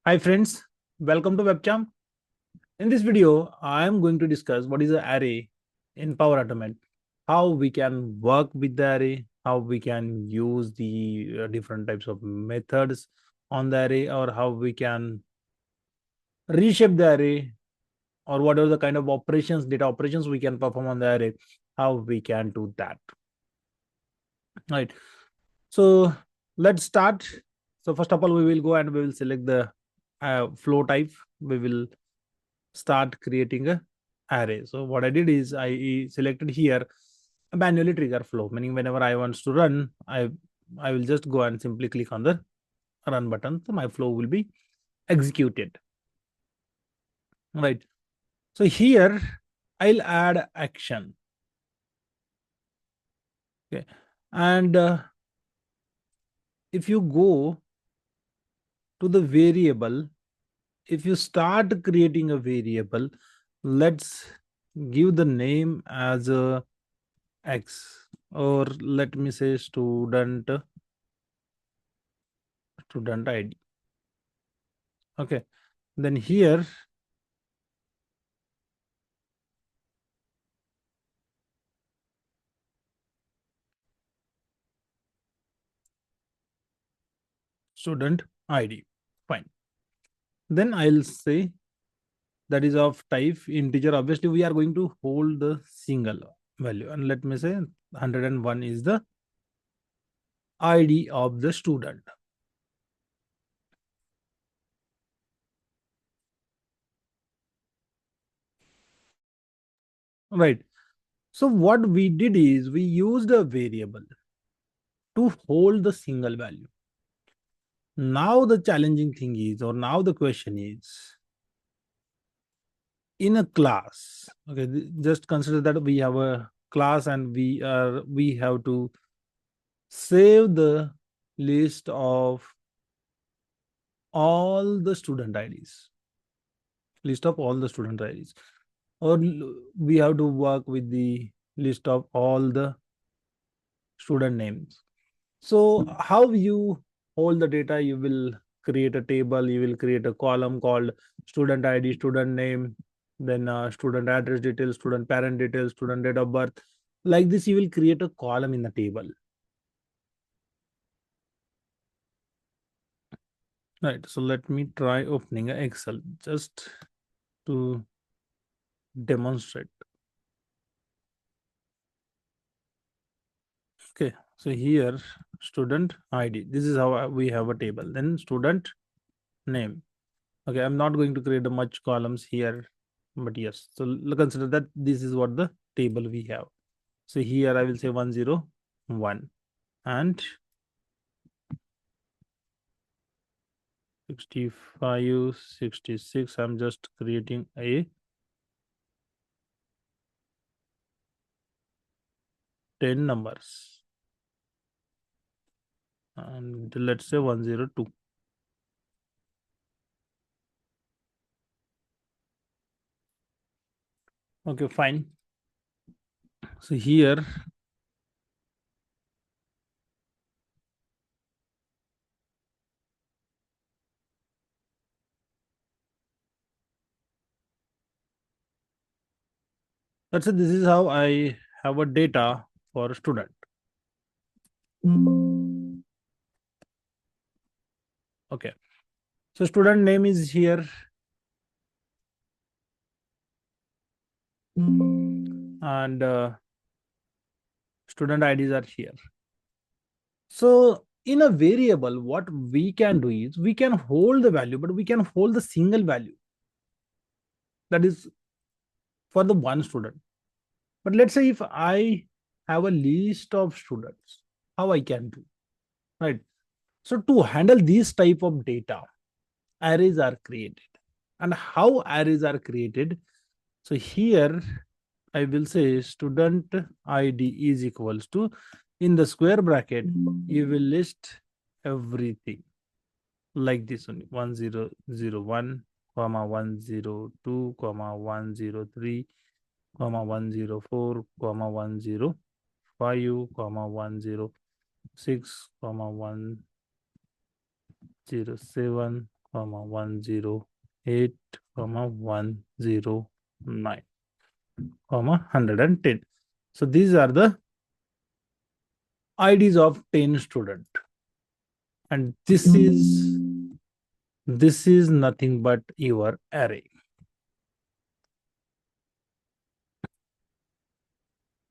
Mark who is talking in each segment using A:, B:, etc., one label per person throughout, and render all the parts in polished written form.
A: Hi friends, welcome to WebChamp. In this video, I am going to discuss what is an array in Power Automate, how we can work with the array, how we can use the different types of methods on the array, or how we can reshape the array, or whatever the kind of operations, data operations we can perform on the array, how we can do that. Right. So let's start. So first of all, we will go and we will select the flow type. We will start creating a array. So what I did is I selected here a manually trigger flow, meaning whenever I want to run, I will just go and simply click on the run button. So my flow will be executed. Right. So here I'll add action. Okay. And if you go to the variable, if you start creating a variable, let's give the name as a X, or let me say student ID. Okay, then here student ID. Fine. Then I'll say that is of type integer. Obviously, we are going to hold the single value, and let me say 101 is the ID of the student. Right. So what we did is we used a variable to hold the single value. Now the challenging thing is, or now the question is, in a class, okay, just consider that we have a class and we have to save the list of all the student IDs, list of all the student IDs, or we have to work with the list of all the student names. So how you hold the data? You will create a table, you will create a column called student ID, student name, then student address details, student parent details, student date of birth. Like this, you will create a column in the table. Right. So let me try opening a Excel just to demonstrate. Okay. So here, student ID. This is how we have a table. Then student name. Okay, I'm not going to create a much columns here, but yes. So consider that this is what the table we have. So here I will say 101 and 65, 66. I'm just creating a 10 numbers. And let's say 102. Okay, fine. So here let's say this is how I have a data for a student. Okay. So student name is here. And student IDs are here. So in a variable, what we can do is we can hold the value, but we can hold the single value. That is for the one student. But let's say if I have a list of students, how I can do, right? So to handle this type of data, arrays are created. And how arrays are created? So here I will say student ID is equals to, in the square bracket, you will list everything like this only: 1001, comma 102, comma 103, comma 104, comma 105, comma 106, comma 107, comma 108, comma 109, comma 110. So these are the IDs of 10 student, and this is nothing but your array.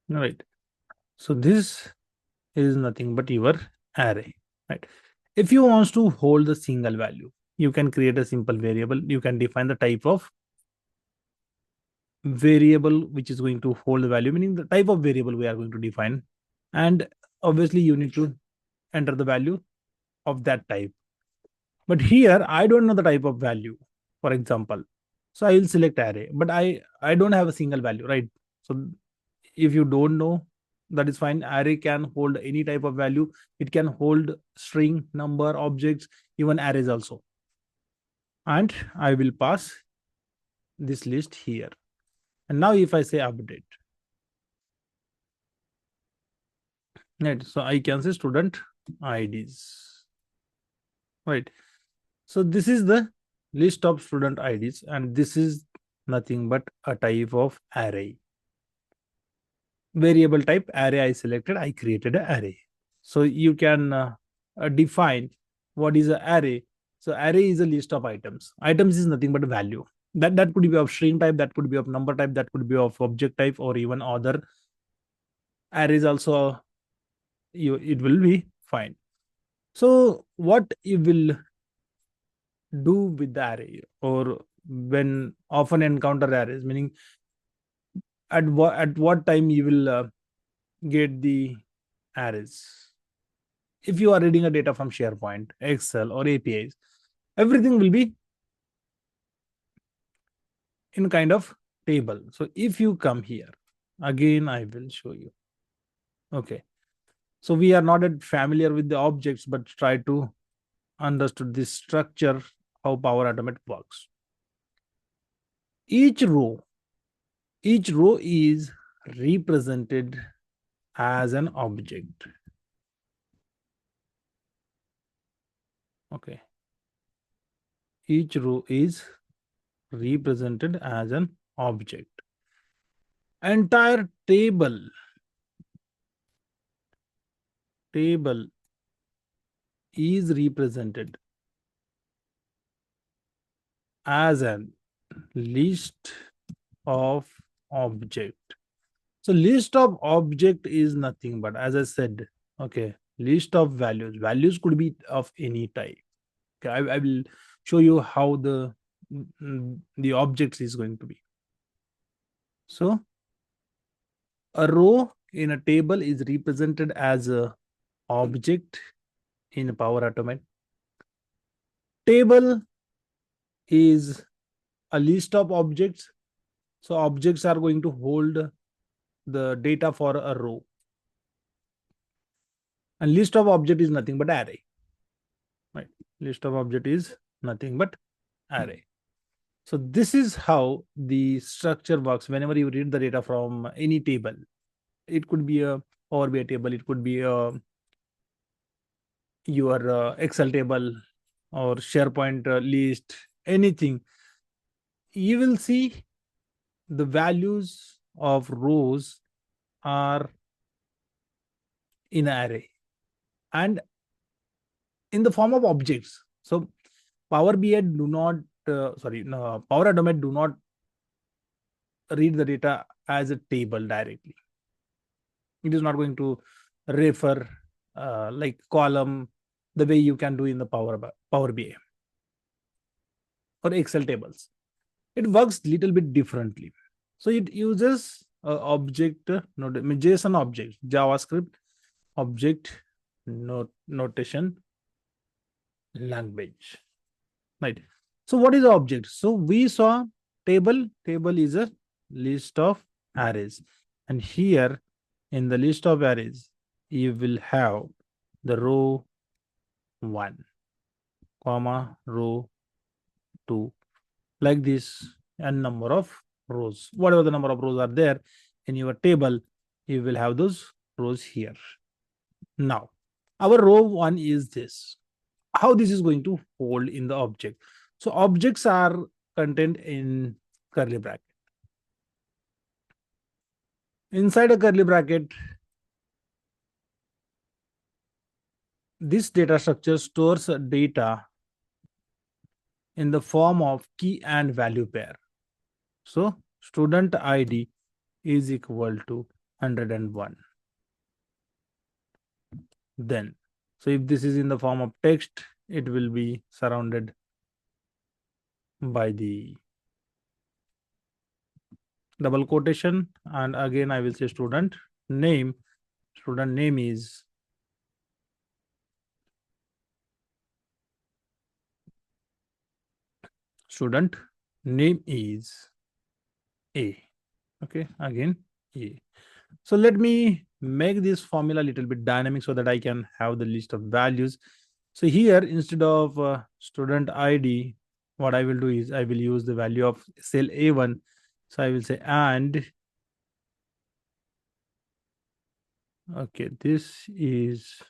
A: Right. So this is nothing but your array. Right. If you want to hold the single value, you can create a simple variable. You can define the type of variable which is going to hold the value, meaning the type of variable we are going to define. And obviously you need to enter the value of that type. But here I don't know the type of value, for example. So I will select array, but I don't have a single value, right? So if you don't know, that is fine. Array can hold any type of value. It can hold string, number, objects, even arrays also. And I will pass this list here. And now if I say update, right? So I can say student IDs, right? So this is the list of student IDs, and this is nothing but a type of array. Variable type array I selected, I created an array. So you can define what is an array. So array is a list of items. Items is nothing but a value. That could be of string type, that could be of number type, that could be of object type, or even other arrays also. It will be fine. So what you will do with the array, or when often encounter arrays, meaning at what time you will get the arrays. If you are reading a data from SharePoint, Excel, or APIs, everything will be in kind of table. So if you come here, again, I will show you. Okay. So we are not yet familiar with the objects, but try to understand this structure, how Power Automate works. Each row is represented as an object. Okay. Each row is represented as an object. Entire table is represented as a list of object. So list of object is nothing but, as I said, okay, list of values. Values could be of any type. Okay, I will show you how the objects is going to be. So a row in a table is represented as a object in Power Automate. Table is a list of objects. So objects are going to hold the data for a row. And list of object is nothing but array. Right? List of object is nothing but array. So this is how the structure works. Whenever you read the data from any table, it could be a Power BI table, it could be your Excel table or SharePoint list, anything. You will see the values of rows are in array and in the form of objects. So Power BI do not, Power Automate do not read the data as a table directly. It is not going to refer like column the way you can do in the Power BI or Excel tables. It works little bit differently. So it uses object JSON object, JavaScript object notation language. Right. So what is the object? So we saw table. Table is a list of arrays. And here in the list of arrays, you will have the row 1, comma, row 2, like this, and number of rows. Whatever the number of rows are there in your table, you will have those rows here. Now, our row 1 is this. how this is going to hold in the object. So objects are contained in curly bracket. Inside a curly bracket, this data structure stores data in the form of key and value pair. So student ID is equal to 101. Then, so if this is in the form of text, it will be surrounded by the double quotation, and again I will say student name. Student name is student name is A. Okay, again A. So let me make this formula a little bit dynamic so that I can have the list of values. So here, instead of student ID, what I will do is I will use the value of cell A1. So I will say and, okay, this is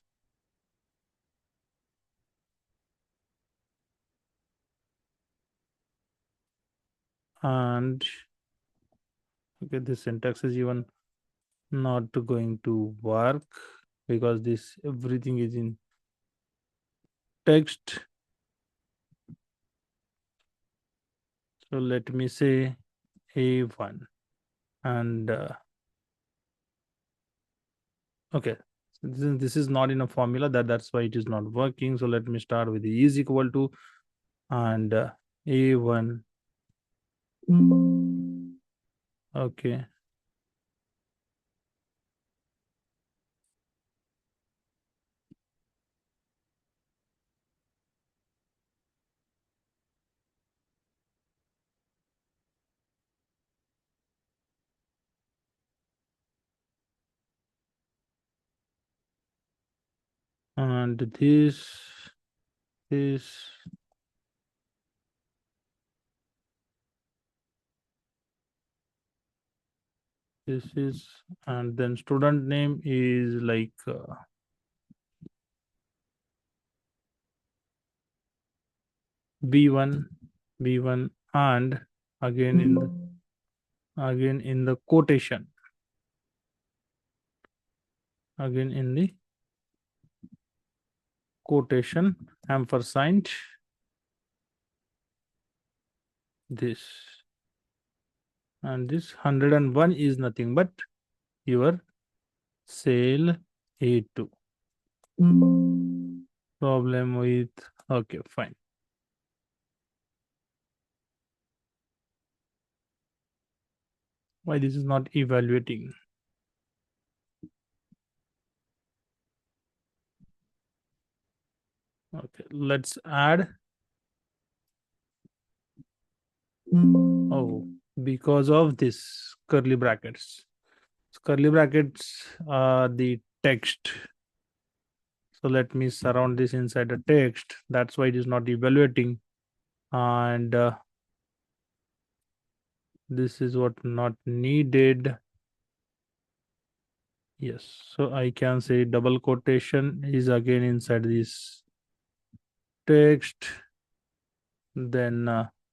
A: and, okay, this syntax is even not going to work because this everything is in text. So let me say A1 and okay, so this is not in a formula, that's why it is not working. So let me start with the is equal to and A1. Okay, and this this is, and then student name is like B1 B1, and again in the quotation, again in the quotation ampersand this, and this 101 is nothing but your cell A2. Problem with, okay, fine. Why this is not evaluating? Okay, let's add. Oh, because of this curly brackets. Curly brackets are the text. So let me surround this inside the text. That's why it is not evaluating. And this is what not needed. Yes, so I can say double quotation is again inside this text. Then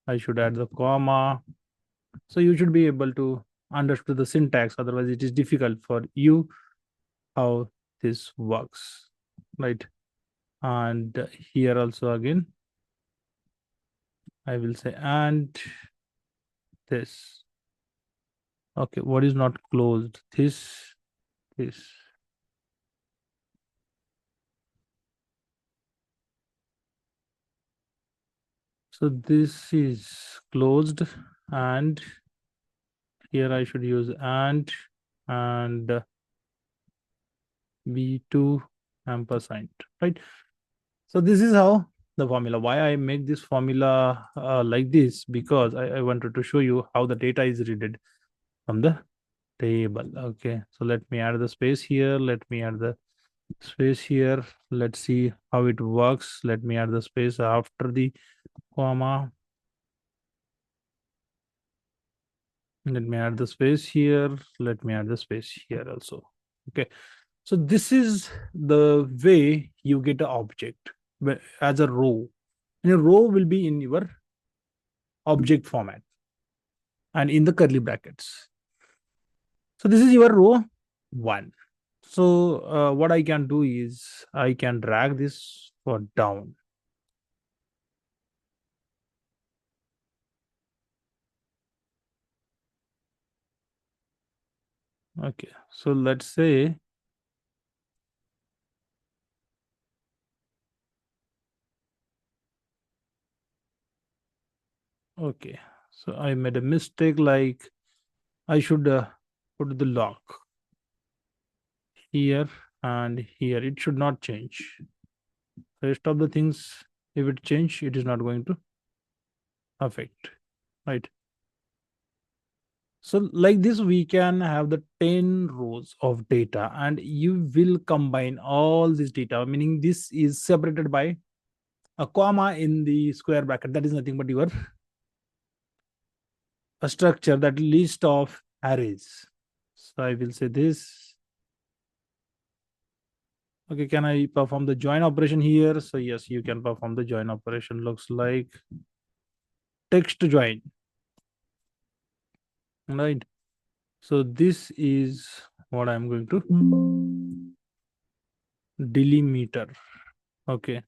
A: I should add the comma. So you should be able to understand the syntax. Otherwise, it is difficult for you how this works, right? And here also again, I will say and this. Okay, what is not closed? This. So this is closed, and here I should use and B2 ampersand, right? So this is how the formula. Why I make this formula like this? Because I wanted to show you how the data is read from the table. Okay, so let me add the space here. Let me add the space here. Let's see how it works. Let me add the space after the comma. Let me add the space here. Let me add the space here also. Okay, so this is the way you get an object. as a row, and a row will be in your object format and in the curly brackets. So this is your row 1. So what I can do is I can drag this for down. Okay, so let's say okay, so I made a mistake, like I should put the lock here and here. It should not change. Rest of the things, if it change, it is not going to affect, right? So like this, we can have the 10 rows of data and you will combine all this data, meaning this is separated by a comma in the square bracket. That is nothing but your a structure, that list of arrays. So I will say this. Okay, can I perform the join operation here? So yes, you can perform the join operation. Looks like text join, right? So this is what I'm going to delimiter. Okay,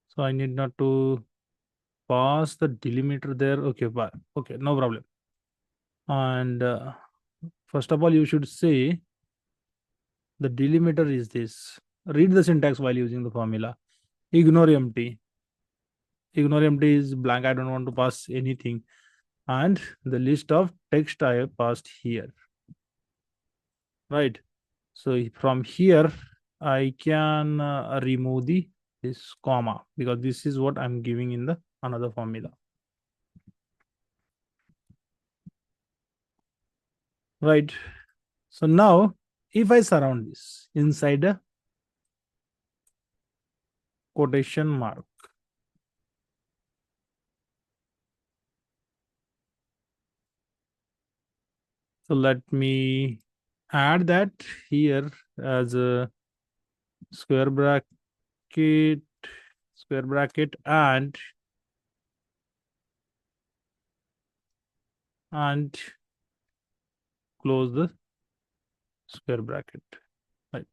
A: so I need not to pass the delimiter there. Okay, but okay, no problem. And first of all, you should say the delimiter is this. Read the syntax while using the formula. Ignore empty. Ignore empty is blank. I don't want to pass anything. And the list of text I have passed here, right? So from here, I can remove this comma, because this is what I'm giving in the another formula, right? So now, if I surround this inside a quotation mark, so let me add that here as a square bracket, and close the square bracket, right?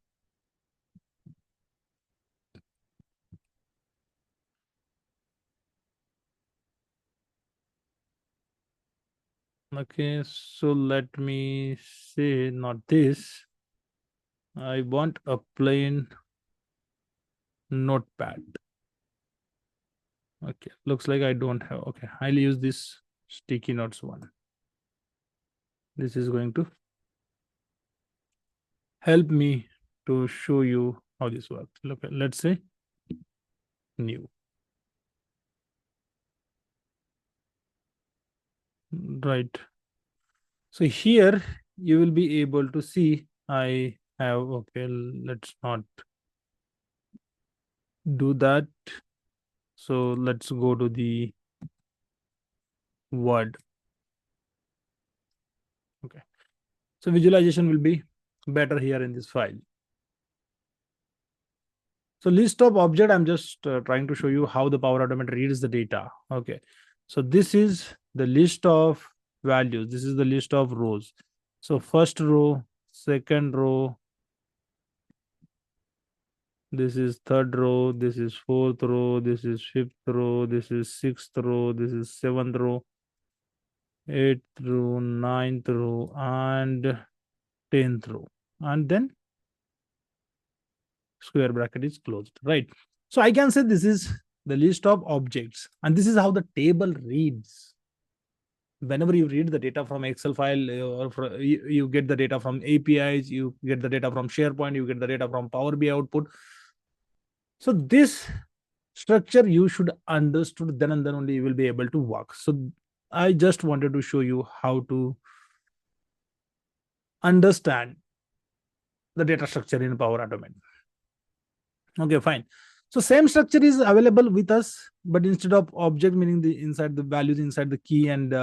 A: Okay, so let me say not this. I want a plain notepad. Okay, looks like I don't have. Okay, I'll use this sticky notes one. This is going to help me to show you how this works. Look, let's say new. Right. So here you will be able to see I have, okay, let's not do that. So let's go to the Word. Okay. So visualization will be better here in this file. So list of object, I'm just trying to show you how the Power Automate reads the data. Okay. So this is the list of values. This is the list of rows. So first row, second row, this is third row, this is fourth row, this is fifth row, this is sixth row, this is seventh row, eighth row, ninth row, and 10th row. And then square bracket is closed, right? So I can say this is the list of objects, and this is how the table reads. Whenever you read the data from Excel file, you get the data from APIs, you get the data from SharePoint, you get the data from Power BI output. So this structure you should understood, then and then only you will be able to work. So I just wanted to show you how to understand the data structure in Power Automate. Okay, fine. So same structure is available with us, but instead of object, meaning the inside the values inside the key and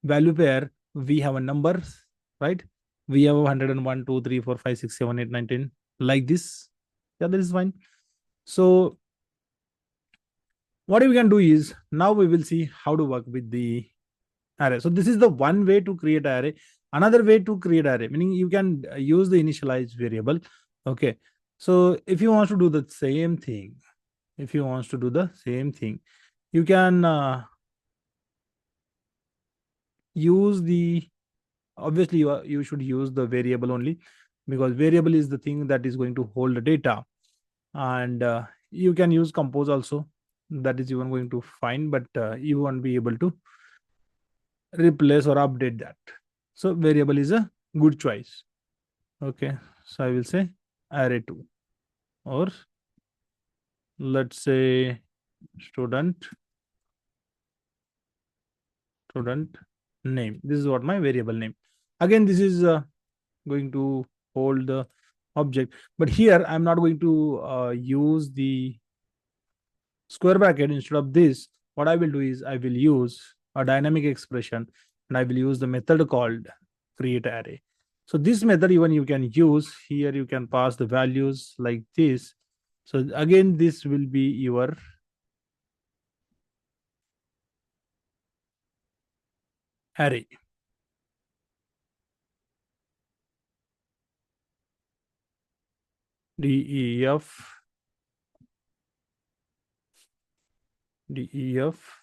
A: value pair, we have a numbers, right? We have 101, 2, 3, 4, 5, 6, 7, 8, 9, 10, like this. Yeah, that is fine. So what we can do is, now we will see how to work with the array. So this is the one way to create array. Another way to create array, meaning you can use the initialize variable. Okay. So if you want to do the same thing, you can use the, obviously you should use the variable only, because variable is the thing that is going to hold the data. And you can use compose also, that is even going to find, but you won't be able to replace or update that. So variable is a good choice. Okay, so I will say array2, or let's say student name. This is what my variable name. Again, this is going to hold the object, but here I'm not going to use the square bracket. Instead of this, what I will do is I will use a dynamic expression, and I will use the method called create array. So this method even you can use here. You can pass the values like this. So again, this will be your array. DEF, DEF,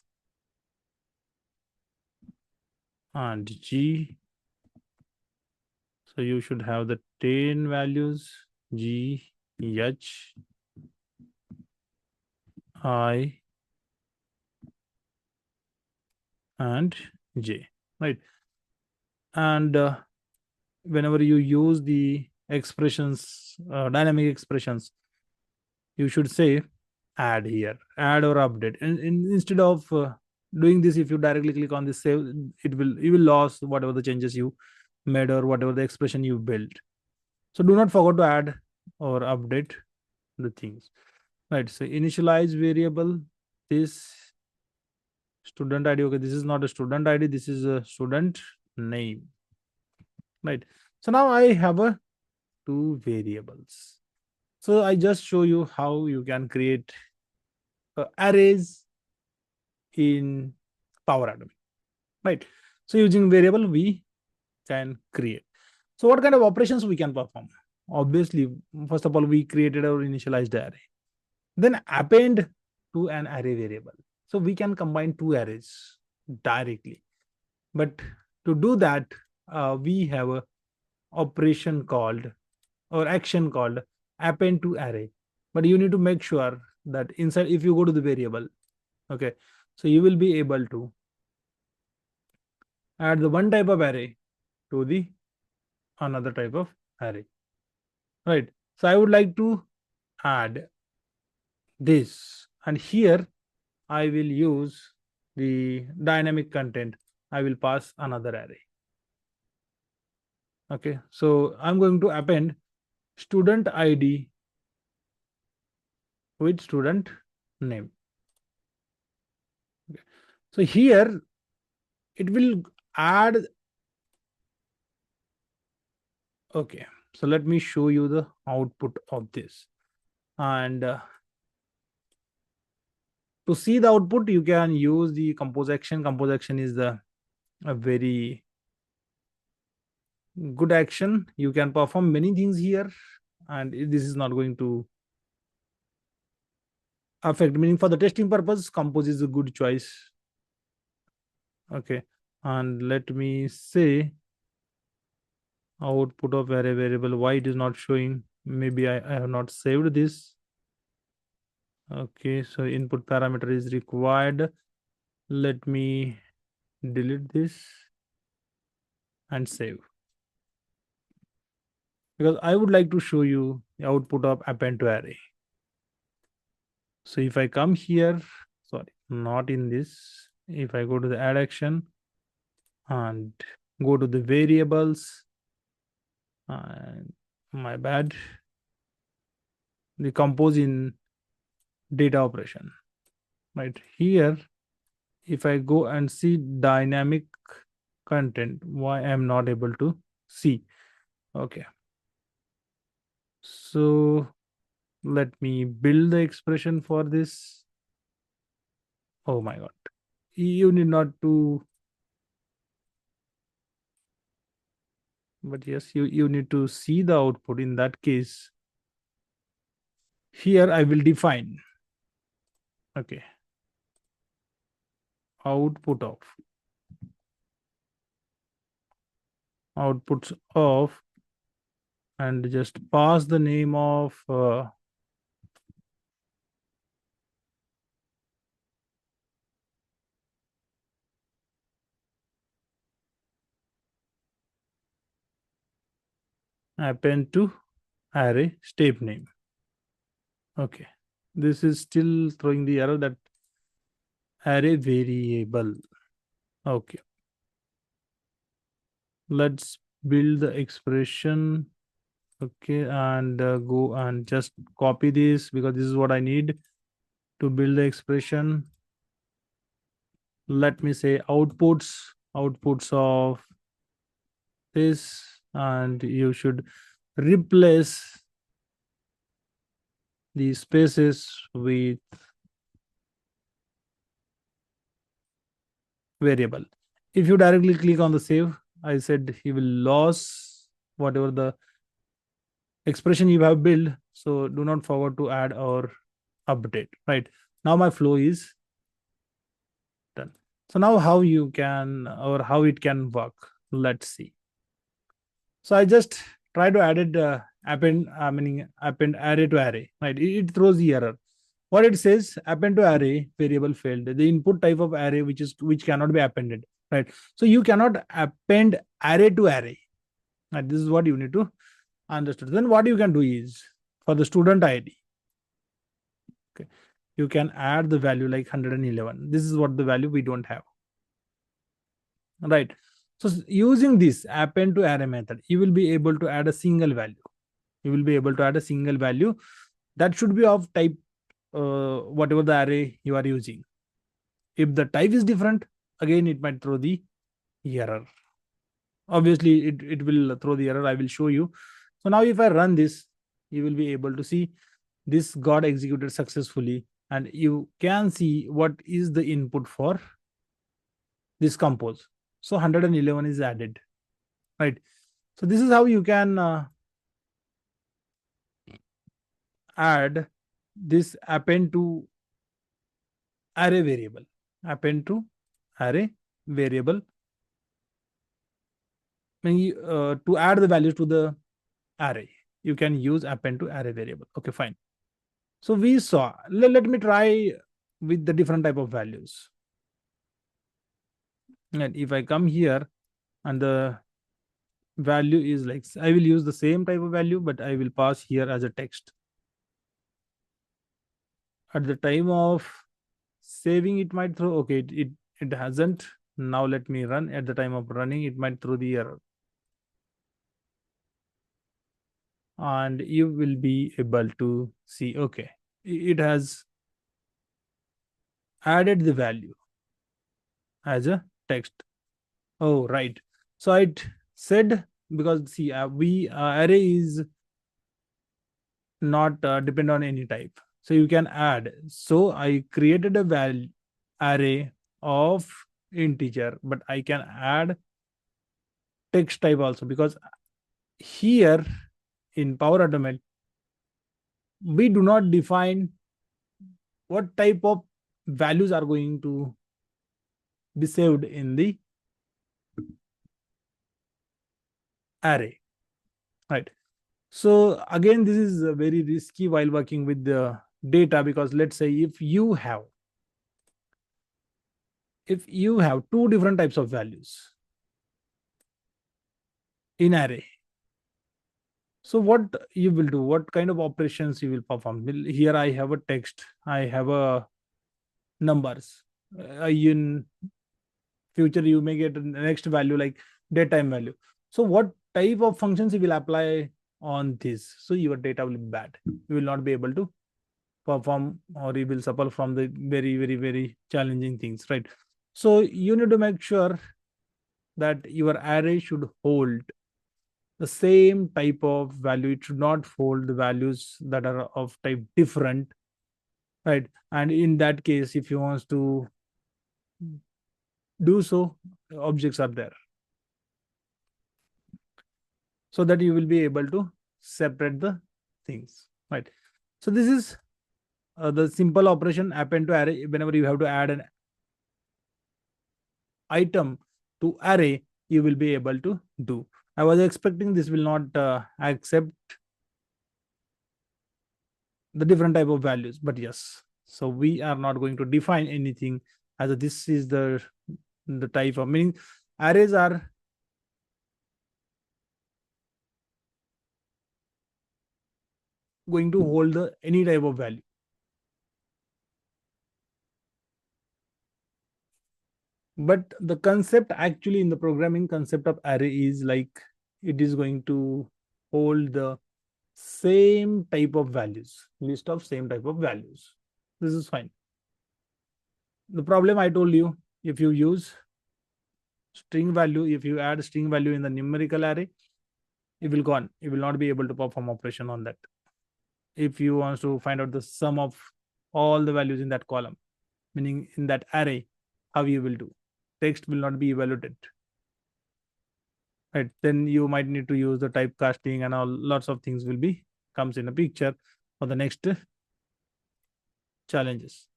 A: and G. So you should have the 10 values, G, H, I, and J, right? And whenever you use the expressions, dynamic expressions, you should say add here, add or update. And instead of doing this, if you directly click on this save, you will lose whatever the changes you made or whatever the expression you built. So do not forget to add or update the things, right? So initialize variable, this student ID. Okay, this is not a student ID, this is a student name, right? So now I have a two variables. So I just show you how you can create arrays in Power Automate, right? So using variable, we can create. So what kind of operations we can perform? Obviously, first of all, we created our initialized array, then append to an array variable. So we can combine two arrays directly. But to do that, we have a operation called, or action called, append to array. But you need to make sure that inside, if you go to the variable, okay, so you will be able to add the one type of array to the another type of array, right? So I would like to add this, and here I will use the dynamic content. I will pass another array. Okay, so I'm going to append student ID with student name. Okay. So here it will add. Okay, so let me show you the output of this. And to see the output, you can use the compose action. Compose action is a very good action. You can perform many things here, and this is not going to affect, meaning for the testing purpose, compose is a good choice. Okay, and let me say output of array variable. Why it is not showing? Maybe I have not saved this. Okay, so input parameter is required. Let me delete this and save, because I would like to show you the output of append to array. So if I come here, sorry, not in this. If I go to the add action and go to the variables, and my bad, the compose in data operation, right here. If I go and see dynamic content, why I'm not able to see? Okay, so Let me build the expression for this. Oh my God. You need not to, but yes, you need to see the output. In that case, here I will define, okay, output of, outputs of, and just pass the name of append to array step name. Okay, this is still throwing the error that array variable. Okay, let's build the expression. Okay, and go and just copy this because this is what I need to build the expression. Let me say outputs of this, and you should replace the spaces with variable. If you directly click on the save, I said he will lose whatever the expression you have built. So do not forget to add or update. Right now my flow is done. So now how you can, or how it can work, let's see. So I just try to add it append array to array, right? It throws the error. What it says, append to array variable failed, the input type of array which cannot be appended, right? So you cannot append array to array, right? This is what you need to understand. Then what you can do is, for the student ID, okay, you can add the value like 111. This is what the value we don't have, right? So using this append to array method, you will be able to add a single value. You will be able to add a single value that should be of type whatever the array you are using. If the type is different, again it might throw the error. Obviously it will throw the error. I will show you. So now if I run this, you will be able to see this got executed successfully, and you can see what is the input for this compose. So 111 is added, right? So this is how you can add this append to array variable. Append to array variable, to add the values to the array. You can use append to array variable. Okay, fine. So we saw, let me try with the different type of values. And if I come here and the value is like, I will use the same type of value, but I will pass here as a text. At the time of saving, it might throw, okay, it hasn't. Now let me run. At the time of running, it might throw the error. And you will be able to see, okay, it has added the value as a text. Oh, right. So it said, because see, array is not depend on any type, so you can add. So I created a value array of integer, but I can add text type also, because here in Power Automate we do not define what type of values are going to be saved in the array, right? So again, this is very risky while working with the data, because let's say if you have two different types of values in array, so what you will do, what kind of operations you will perform? Here I have a text, I have a numbers. In future you may get the next value like date time value. So what type of functions you will apply on this? So your data will be bad. You will not be able to perform, or you will suffer from the very challenging things, right? So you need to make sure that your array should hold the same type of value. It should not hold the values that are of type different, right? And in that case, if you want to do so, objects are there, so that you will be able to separate the things, right? So this is the simple operation append to array. Whenever you have to add an item to array, you will be able to do. I was expecting this will not accept the different type of values, but yes. So we are not going to define anything as this is the type of, meaning arrays are going to hold any type of value. But the concept actually in the programming concept of array is like it is going to hold the same type of values, list of same type of values. This is fine. The problem I told you, if you use string value, if you add string value in the numerical array, it will gone. You will not be able to perform operation on that. If you want to find out the sum of all the values in that column, meaning in that array, how you will do? Text will not be evaluated. Right, then you might need to use the typecasting and all, lots of things will be comes in a picture for the next challenges,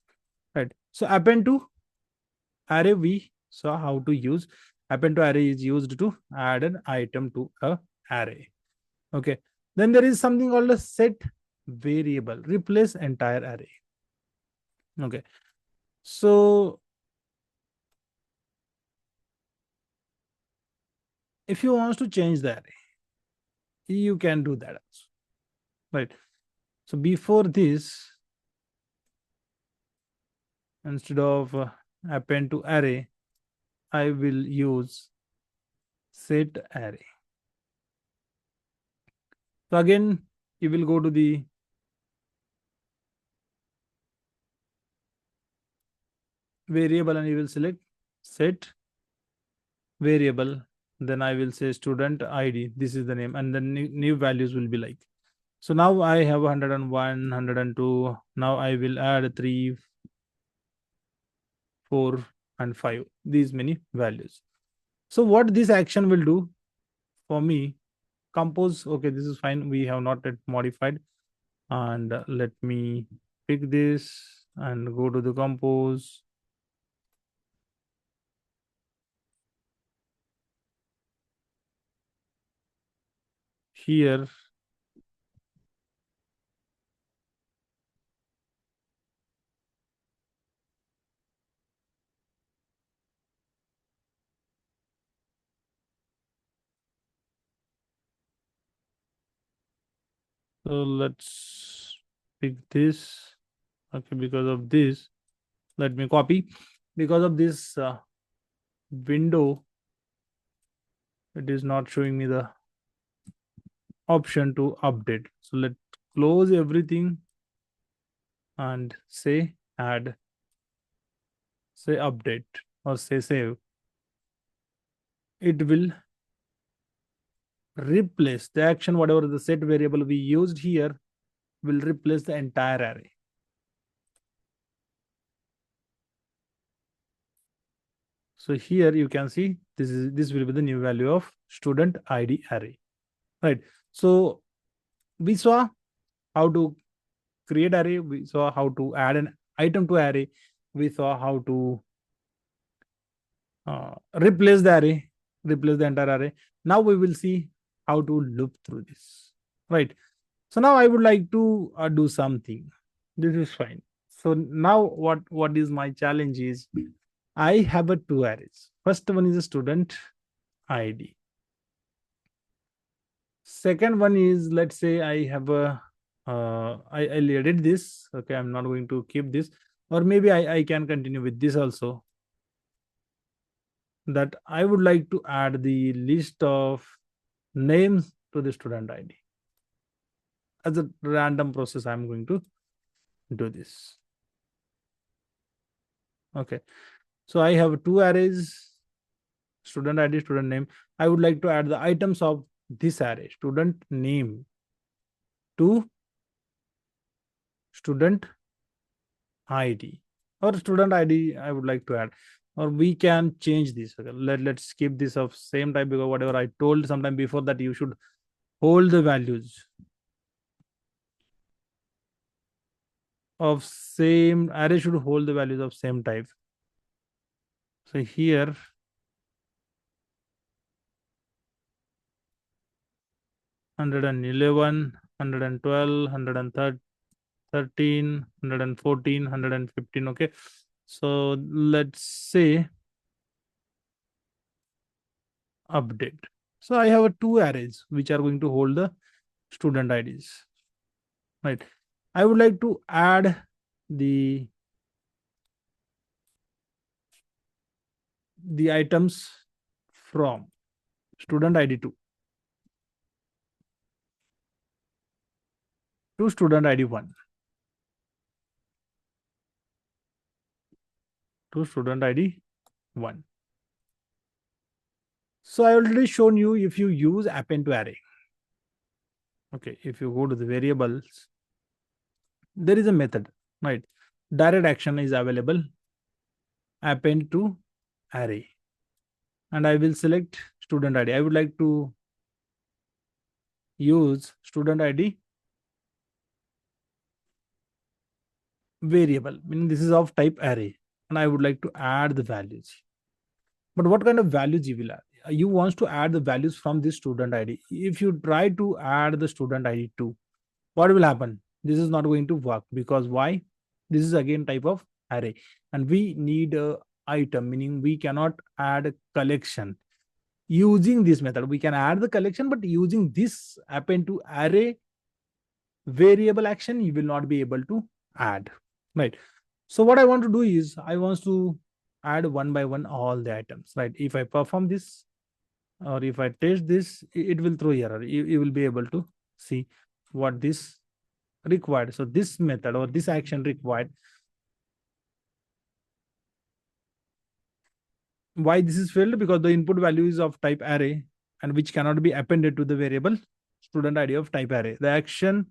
A: right? So append to array, we saw how to use. Append to array is used to add an item to a array. Okay, then there is something called a set variable, replace entire array. Okay, so if you want to change the array, you can do that also, right? So before this, instead of append to array, I will use set array. So again, you will go to the variable and you will select set variable. Then I will say student ID. This is the name, and then new values will be like. So now I have 101, 102. Now I will add 3, 4, and 5. These many values. So what this action will do for me, compose. Okay, this is fine. We have not yet modified. And let me pick this and go to the compose. Here, so let's pick this. Okay, because of this, let me copy. Because of this window, it is not showing me the option to update. So let's close everything and say add, say update, or say save. It will replace the action, whatever the set variable we used here will replace the entire array. So here you can see this will be the new value of student ID array, right? So we saw how to create array, we saw how to add an item to array, we saw how to replace the array, replace the entire array. Now we will see how to loop through this, right? So now I would like to do something. This is fine. So now what is my challenge is I have a two arrays. First one is a student ID. Second one is, let's say I have a I'll edit this. Okay, I'm not going to keep this, or maybe I can continue with this also. That I would like to add the list of names to the student ID. As a random process, I'm going to do this. Okay, so I have two arrays, student ID, student name. I would like to add the items of this array student name to student ID, or student ID I would like to add, or we can change this. Okay, let's skip this of same type, because whatever I told sometime before that you should hold the values of same array, should hold the values of same type. So here 111, 112, 113, 114, 115. Okay, so let's say update. So I have two arrays which are going to hold the student IDs, right? I would like to add the items from student ID 2 to student ID 1 to student ID 1. So I already shown you, if you use append to array. Okay, if you go to the variables, there is a method, right? Direct action is available, append to array, and I will select student ID. I would like to use student ID variable, meaning this is of type array, and I would like to add the values. But what kind of values you will add? You want to add the values from this student ID. If you try to add the student ID too, what will happen? This is not going to work, because why? This is again type of array, and we need a item, meaning we cannot add a collection using this method. We can add the collection, but using this append to array variable action, you will not be able to add, right? So what I want to do is I want to add one by one all the items, right? If I perform this, or if I test this, it will throw error. You will be able to see what this required. So this method or this action required. Why this is failed? Because the input value is of type array, and which cannot be appended to the variable student ID of type array. The action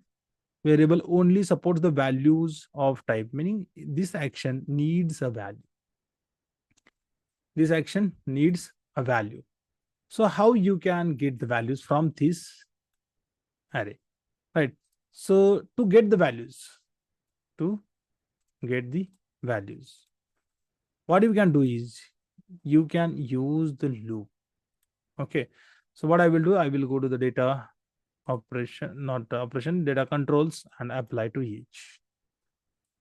A: variable only supports the values of type, meaning this action needs a value. This action needs a value. So how you can get the values from this array, right? So to get the values, what you can do is you can use the loop. Okay, so what I will do, I will go to the data operation, not operation, data controls, and apply to each.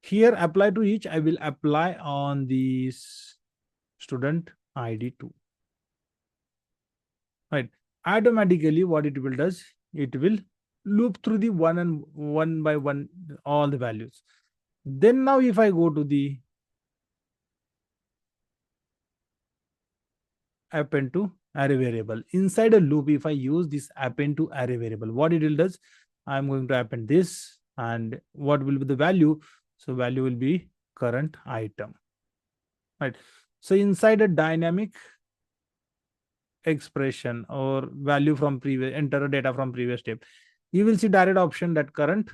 A: Here apply to each, I will apply on this student ID 2, right? Automatically what it will does, it will loop through the one by one all the values. Then now if I go to the append to array variable, inside a loop, if I use this append to array variable, what it will does, I'm going to append this, and what will be the value? So value will be current item, right? So inside a dynamic expression or value from previous, enter a data from previous step, you will see direct option that current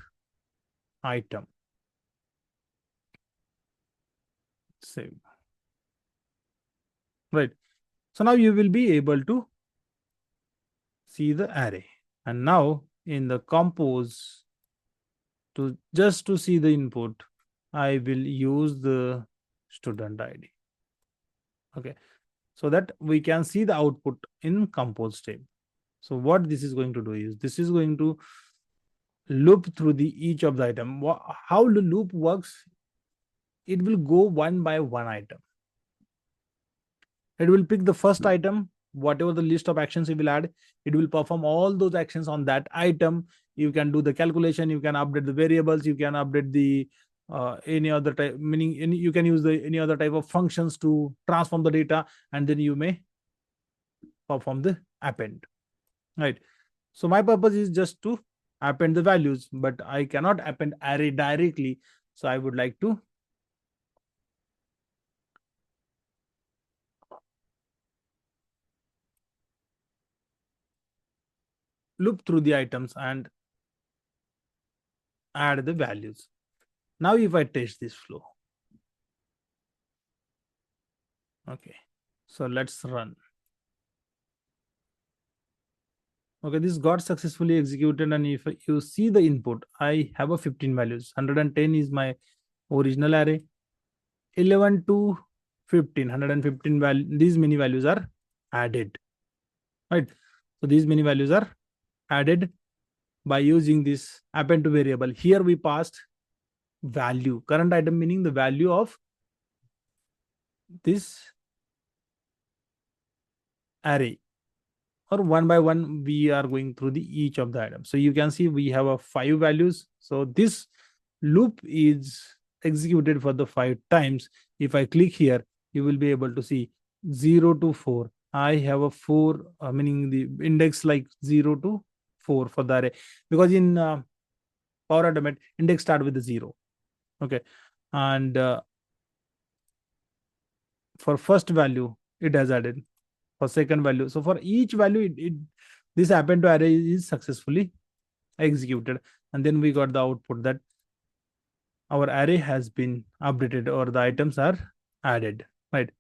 A: item. Save, right? So now you will be able to see the array. And now in the compose, to just to see the input, I will use the student ID. Okay, so that we can see the output in compose step. So what this is going to do is, this is going to loop through the each of the item. How the loop works, it will go one by one item. It will pick the first item, whatever the list of actions you will add, it will perform all those actions on that item. You can do the calculation, you can update the variables, you can update the any other type, meaning you can use the any other type of functions to transform the data, and then you may perform the append, right? So my purpose is just to append the values, but I cannot append array directly. So I would like to loop through the items and add the values. Now if I test this flow, okay, so let's run. Okay, this got successfully executed, and if you see the input, I have a 15 values. 110 is my original array. 11 to 15, 115 value, these many values are added, right? So these many values are added by using this append to variable. Here we passed value, current item meaning the value of this array, or one by one we are going through the each of the items. So you can see we have a 5 values. So this loop is executed for the 5 times. If I click here, you will be able to see 0 to 4. I have a 4, meaning the index like 0 to 4 for the array, because in Power Automate index start with the 0. Okay, and for first value it has added, for second value. So for each value, this append to array is successfully executed, and then we got the output that our array has been updated or the items are added, right?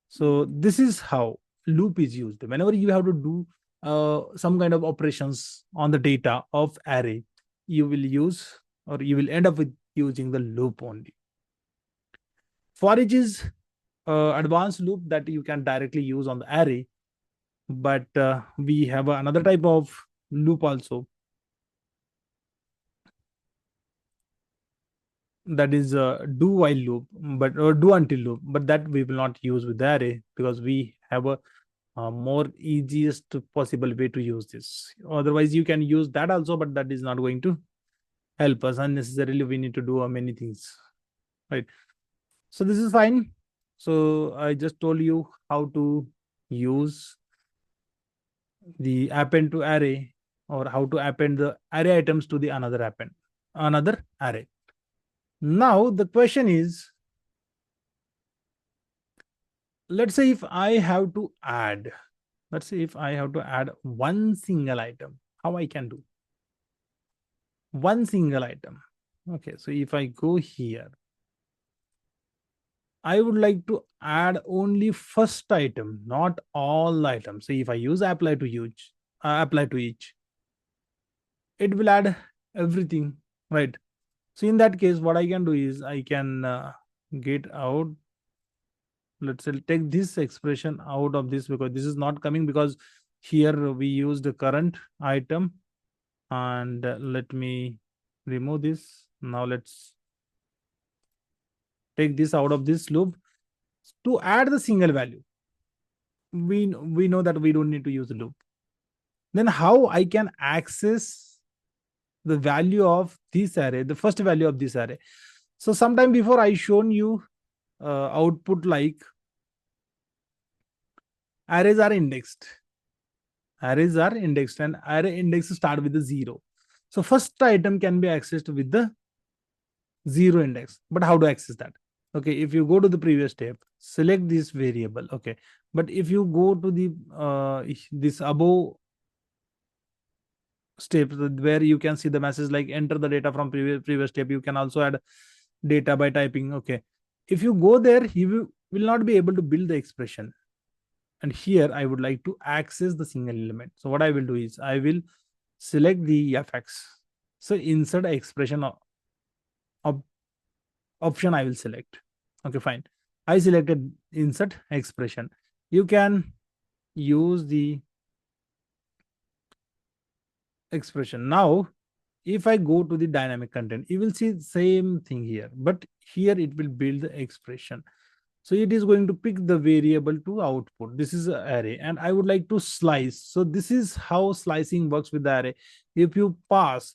A: So this is how loop is used. Whenever you have to do some kind of operations on the data of array, you will use, or you will end up with using the loop only. For each is advanced loop that you can directly use on the array, but we have another type of loop also, that is a do while loop, but or do until loop, but that we will not use with the array, because we have a more easiest possible way to use this. Otherwise you can use that also, but that is not going to help us. Unnecessarily we need to do many things, right? So this is fine. So I just told you how to use the append to array, or how to append the array items to the another array. Now the question is, let's say if I have to add, one single item, how I can do one single item. Okay, so if I go here, I would like to add only first item, not all items. So if I use apply to each, it will add everything, right? So in that case, what I can do is I can get out, let's say take this expression out of this, because this is not coming, because here we use the current item, and let me remove this. Now let's take this out of this loop. To add the single value, we know that we don't need to use the loop. Then how I can access the value of this array, the first value of this array? So sometime before I shown you output like arrays are indexed. And array index start with the 0. So first item can be accessed with the 0 index. But how to access that? Okay, if you go to the previous step, select this variable. Okay, but if you go to the this above step, where you can see the message like enter the data from previous step, you can also add data by typing. Okay, if you go there, you will not be able to build the expression. And here I would like to access the single element. So what I will do is I will select the fx. So insert expression option I will select. Okay, fine. I selected insert expression. You can use the expression. Now, if I go to the dynamic content, you will see same thing here, but here it will build the expression. So it is going to pick the variable to output. This is an array, and I would like to slice. So this is how slicing works with the array. If you pass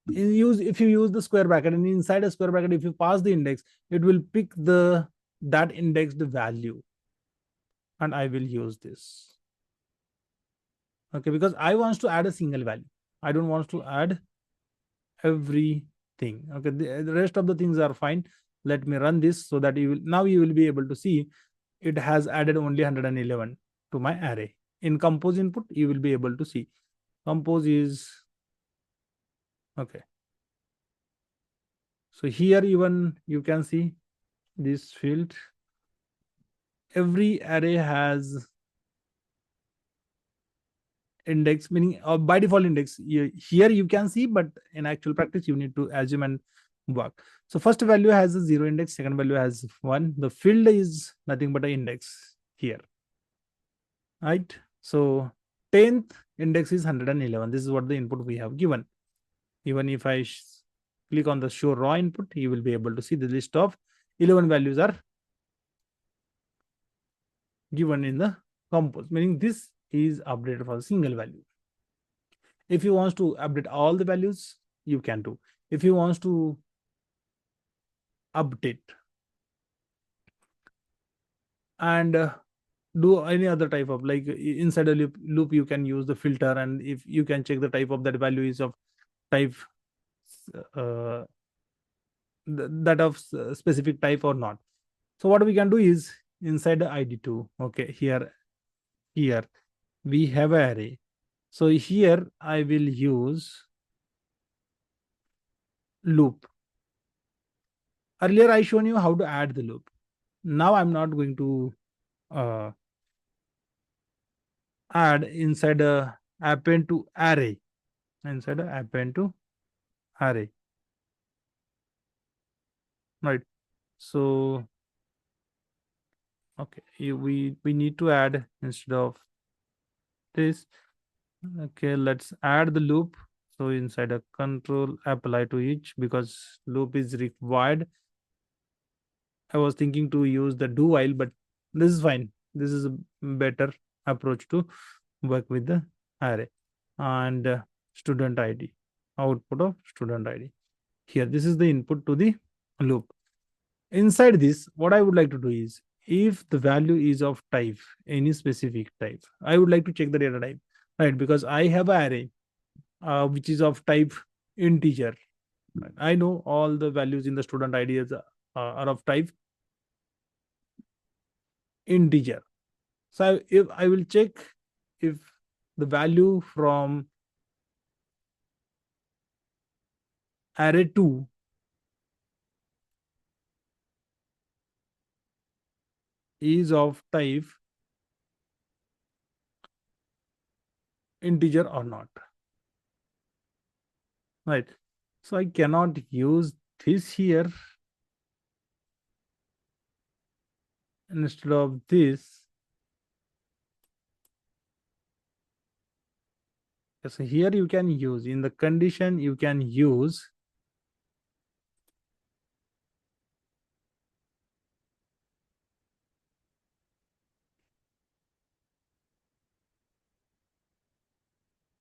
A: if you use the square bracket, and inside a square bracket, if you pass the index, it will pick that indexed value, and I will use this. Okay, because I want to add a single value. I don't want to add everything. Okay, the rest of the things are fine. Let me run this so that you will be able to see it has added only 111 to my array. In compose input, you will be able to see compose is okay. So here even you can see this field. Every array has index, meaning by default index. Here you can see, but in actual practice you need to assume and work. So first value has a 0 index, second value has 1. The field is nothing but an index here, right? So 10th index is 111. This is what the input we have given. Even if I click on the show raw input, you will be able to see the list of 11 values are given in the compose, meaning this is updated for a single value. If you want to update all the values, you can do. If you want to update and do any other type of, like inside a loop, you can use the filter, and if you can check the type of that value is of type uh, that of specific type or not. So what we can do is inside the id2, okay, here we have an array. So here I will use loop. Earlier I shown you how to add the loop. Now I'm not going to uh, add inside a append to array, inside a append to array, right? So okay, we need to add instead of this. Okay, let's add the loop. So inside a control apply to each, because loop is required. I was thinking to use the do while, but this is fine. This is a better approach to work with the array. And student id, output of student id. Here, this is the input to the loop. Inside this, what I would like to do is, if the value is of type, any specific type, I would like to check the data type, right? Because I have an array which is of type integer. Right? I know all the values in the student id are of type integer. So if I will check if the value from array 2 is of type integer or not, right? So I cannot use this here. Instead of this, so here you can use, in the condition you can use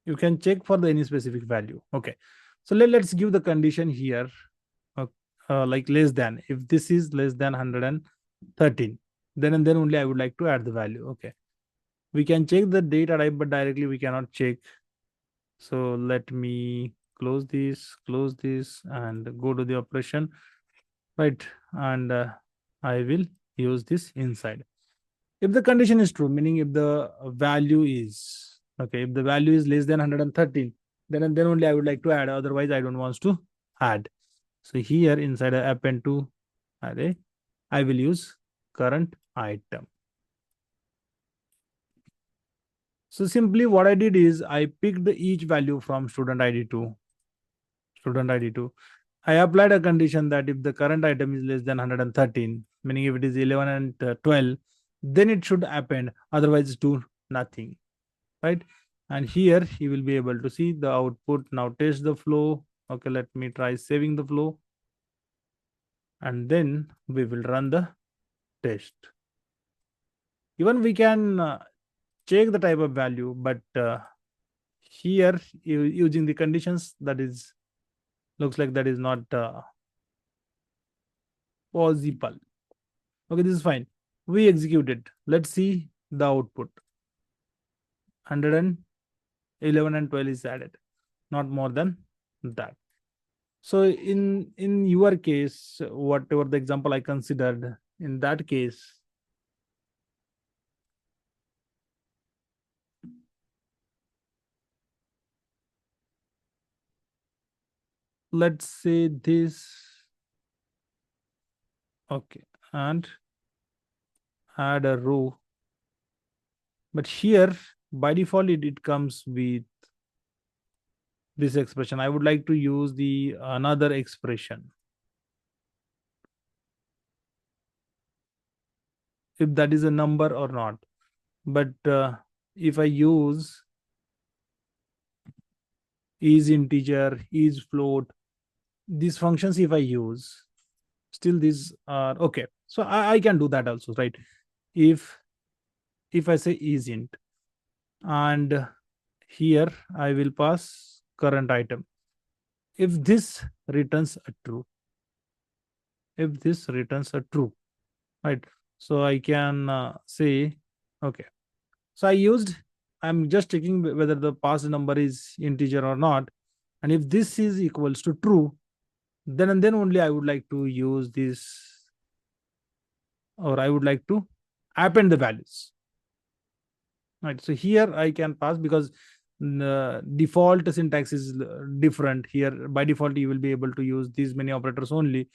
A: you can check for the any specific value. Okay, so let's give the condition here, like less than. If this is less than 113, then and then only I would like to add the value. Okay, we can check the data type, but directly we cannot check. So let me close this and go to the operation, right? And I will use this inside. If the condition is true, meaning if the value is okay, if the value is less than 113, then and then only I would like to add. Otherwise, I don't want to add. So here inside a append to array, I will use current item. So simply what I did is I picked each value from student ID2. Student ID2. I applied a condition that if the current item is less than 113, meaning if it is 11 and 12, then it should append. Otherwise, do nothing, right? And here you will be able to see the output. Now test the flow. Okay, let me try saving the flow. And then we will run the test. Even we can check the type of value, but here using the conditions, that is looks like that is not possible. Okay, this is fine. We execute it. Let's see the output. 111 and 12 is added, not more than that. So in your case, whatever the example I considered, in that case, let's say this. Okay, and add a row. But here, by default, it comes with this expression. I would like to use the another expression. If that is a number or not. But if I use is integer, is float, these functions, if I use, still these are okay. So I can do that also, right? If I say is int, and here I will pass current item. If this returns a true, if this returns a true, right? So I can say, okay. So I used, I'm just checking whether the passed number is integer or not. And if this is equals to true, then and then only I would like to use this, or I would like to append the values. Right. So here I can pass because the default syntax is different. Here by default you will be able to use these many operators only,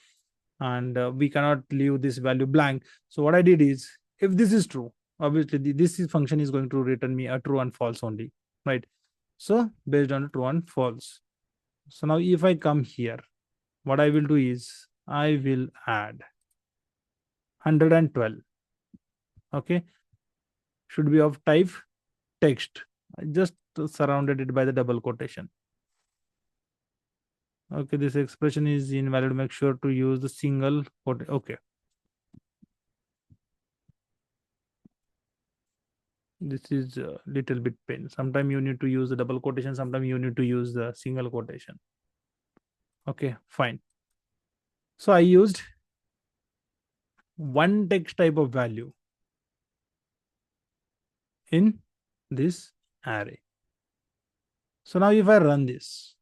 A: and we cannot leave this value blank. So what I did is, if this is true, obviously this function is going to return me a true and false only, right? So based on true and false. So now if I come here, what I will do is I will add 112. Okay, should be of type text. I just surrounded it by the double quotation. Okay, this expression is invalid. Make sure to use the single quote. Okay. This is a little bit pain. Sometimes you need to use the double quotation. Sometimes you need to use the single quotation. Okay, fine. So I used one text type of value in this array. So now if I run this,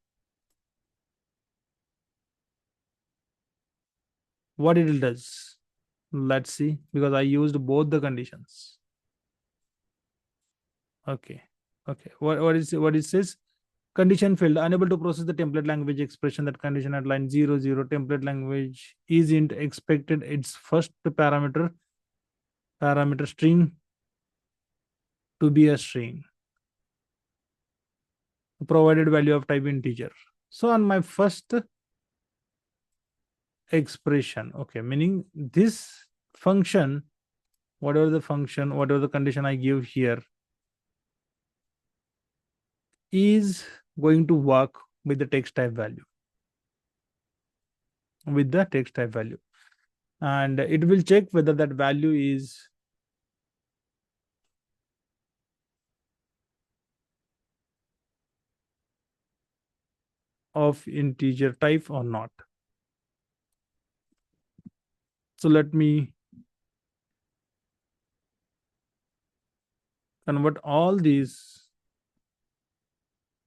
A: what it does? Let's see, because I used both the conditions. Okay. Okay. What it says? Condition failed. Unable to process the template language expression. That condition at line 00. Template language isn't expected its first parameter string to be a string. Provided value of type integer. So on my first expression, okay, meaning this function, whatever the function, whatever the condition I give here, is going to work with the text type value. With the text type value. And it will check whether that value is of integer type or not. So let me convert all these.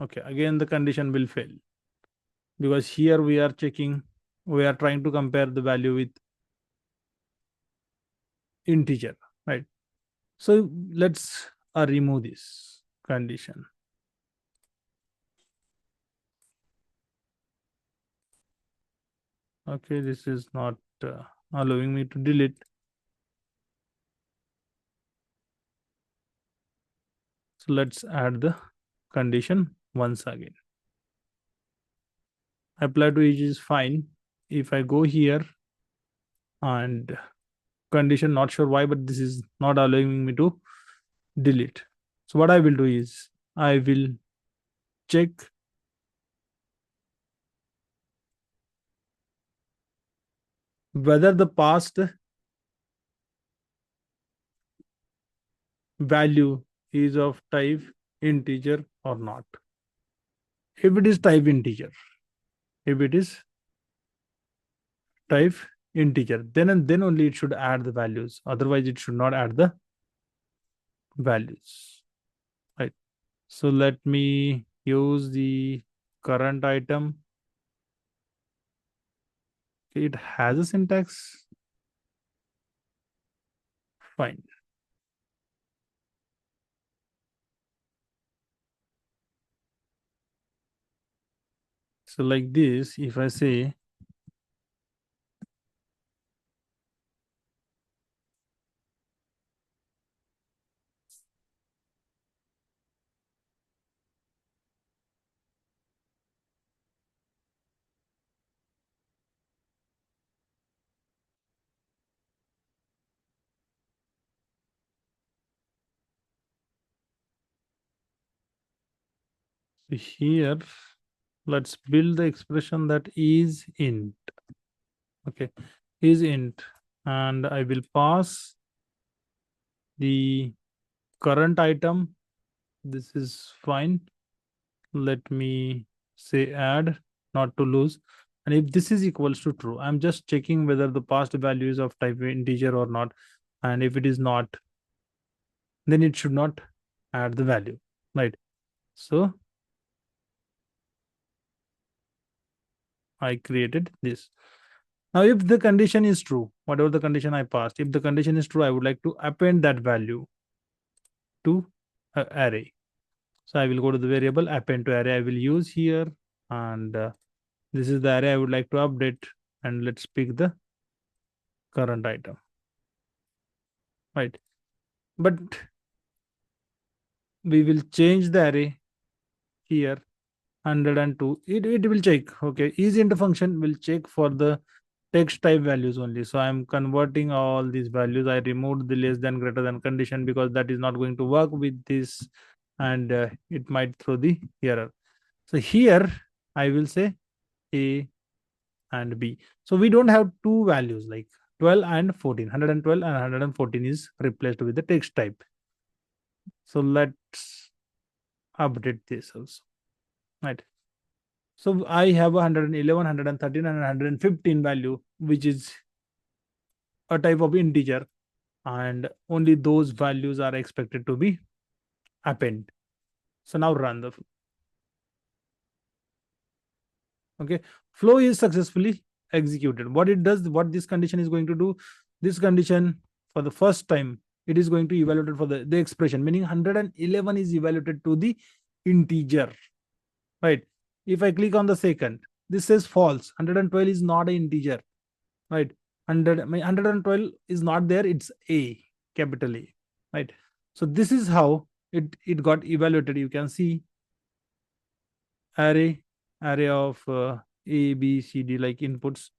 A: Okay, again the condition will fail because here we are checking, we are trying to compare the value with integer, right? So let's remove this condition. Okay, this is not allowing me to delete. So let's add the condition once again. Apply to each is fine. If I go here and condition, not sure why, but this is not allowing me to delete. So what I will do is I will check whether the past value is of type integer or not. If it is type integer, if it is type integer, then and then only it should add the values. Otherwise, it should not add the values. Right. So let me use the current item. It has a syntax. Fine. So like this, if I say here, let's build the expression that is int. Okay, is int, and I will pass the current item. This is fine. Let me say add, not to lose. And if this is equals to true, I'm just checking whether the past value is of type integer or not. And if it is not, then it should not add the value, right? So I created this. Now, if the condition is true, whatever the condition I passed, if the condition is true, I would like to append that value to array. So I will go to the variable append to array. I will use here, and this is the array I would like to update. And let's pick the current item, right? But we will change the array here 102. It will check. Okay, is int function will check for the text type values only. So I'm converting all these values. I removed the less than greater than condition because that is not going to work with this, and it might throw the error. So here I will say A and B. So we don't have two values like 12 and 14. 112 and 114 is replaced with the text type. So let's update this also, right? So I have 111, 113, and 115 value, which is a type of integer, and only those values are expected to be append. So now run the okay, flow is successfully executed. What it does, what this condition is going to do, this condition for the first time, it is going to evaluate for the expression, meaning 111 is evaluated to the integer, right? If I click on the second, this says false. 112 is not an integer, right? 112 is not there, it's A, capital A, right? So this is how it got evaluated. You can see array of A, B, C, D like inputs,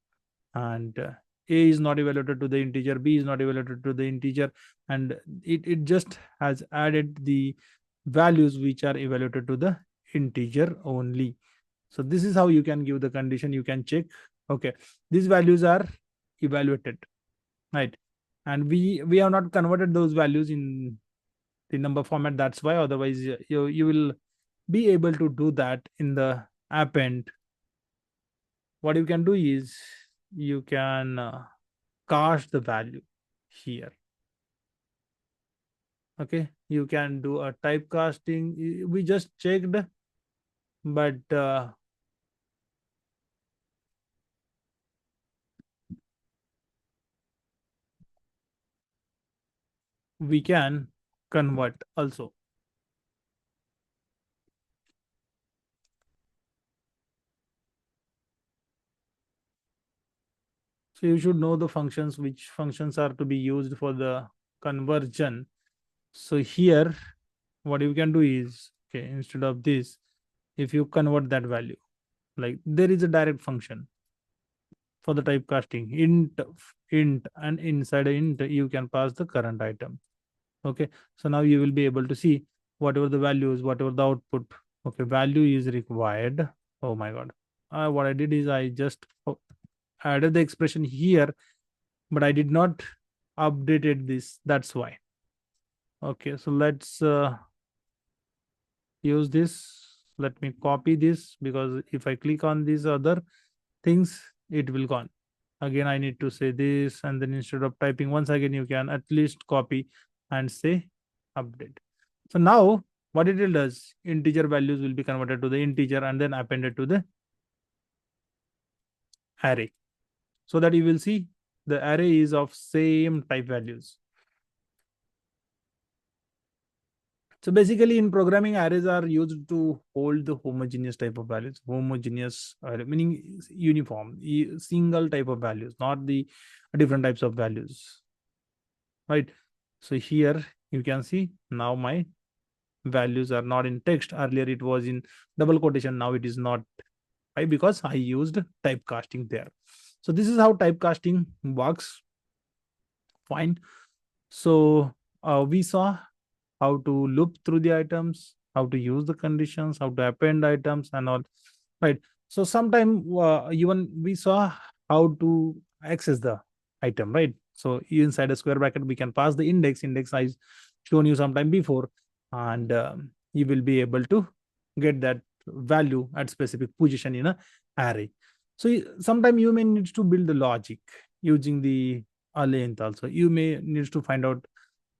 A: and A is not evaluated to the integer, B is not evaluated to the integer, and it just has added the values which are evaluated to the integer only. So this is how you can give the condition. You can check, okay, these values are evaluated, right? And we have not converted those values in the number format. That's why. Otherwise, you will be able to do that in the append. What you can do is you can cast the value here. Okay, you can do a typecasting. We just checked, but we can convert also. So you should know the functions, which functions are to be used for the conversion. So here, what you can do is, okay, instead of this, if you convert that value, like there is a direct function for the typecasting, int, and inside int you can pass the current item. Okay, so now you will be able to see whatever the values, whatever the output. Okay, value is required. Oh my god, what I did is I just added the expression here, but I did not updated this. That's why. Okay, so let's use this. Let me copy this, because if I click on these other things, it will gone. Again, I need to say this, and then instead of typing once again, you can at least copy and say update. So now what it does, integer values will be converted to the integer and then appended to the array, so that you will see the array is of same type values. So basically in programming, arrays are used to hold the homogeneous type of values, homogeneous meaning uniform, single type of values, not the different types of values, right? So here you can see now my values are not in text. Earlier it was in double quotation, now it is not. Why? Because I used typecasting there. So this is how typecasting works. Fine. So we saw how to loop through the items, how to use the conditions, how to append items and all, right? So sometime even we saw how to access the item, right? So inside a square bracket we can pass the index I shown you sometime before, and you will be able to get that value at specific position in a array. So sometime you may need to build the logic using the length. Also you may need to find out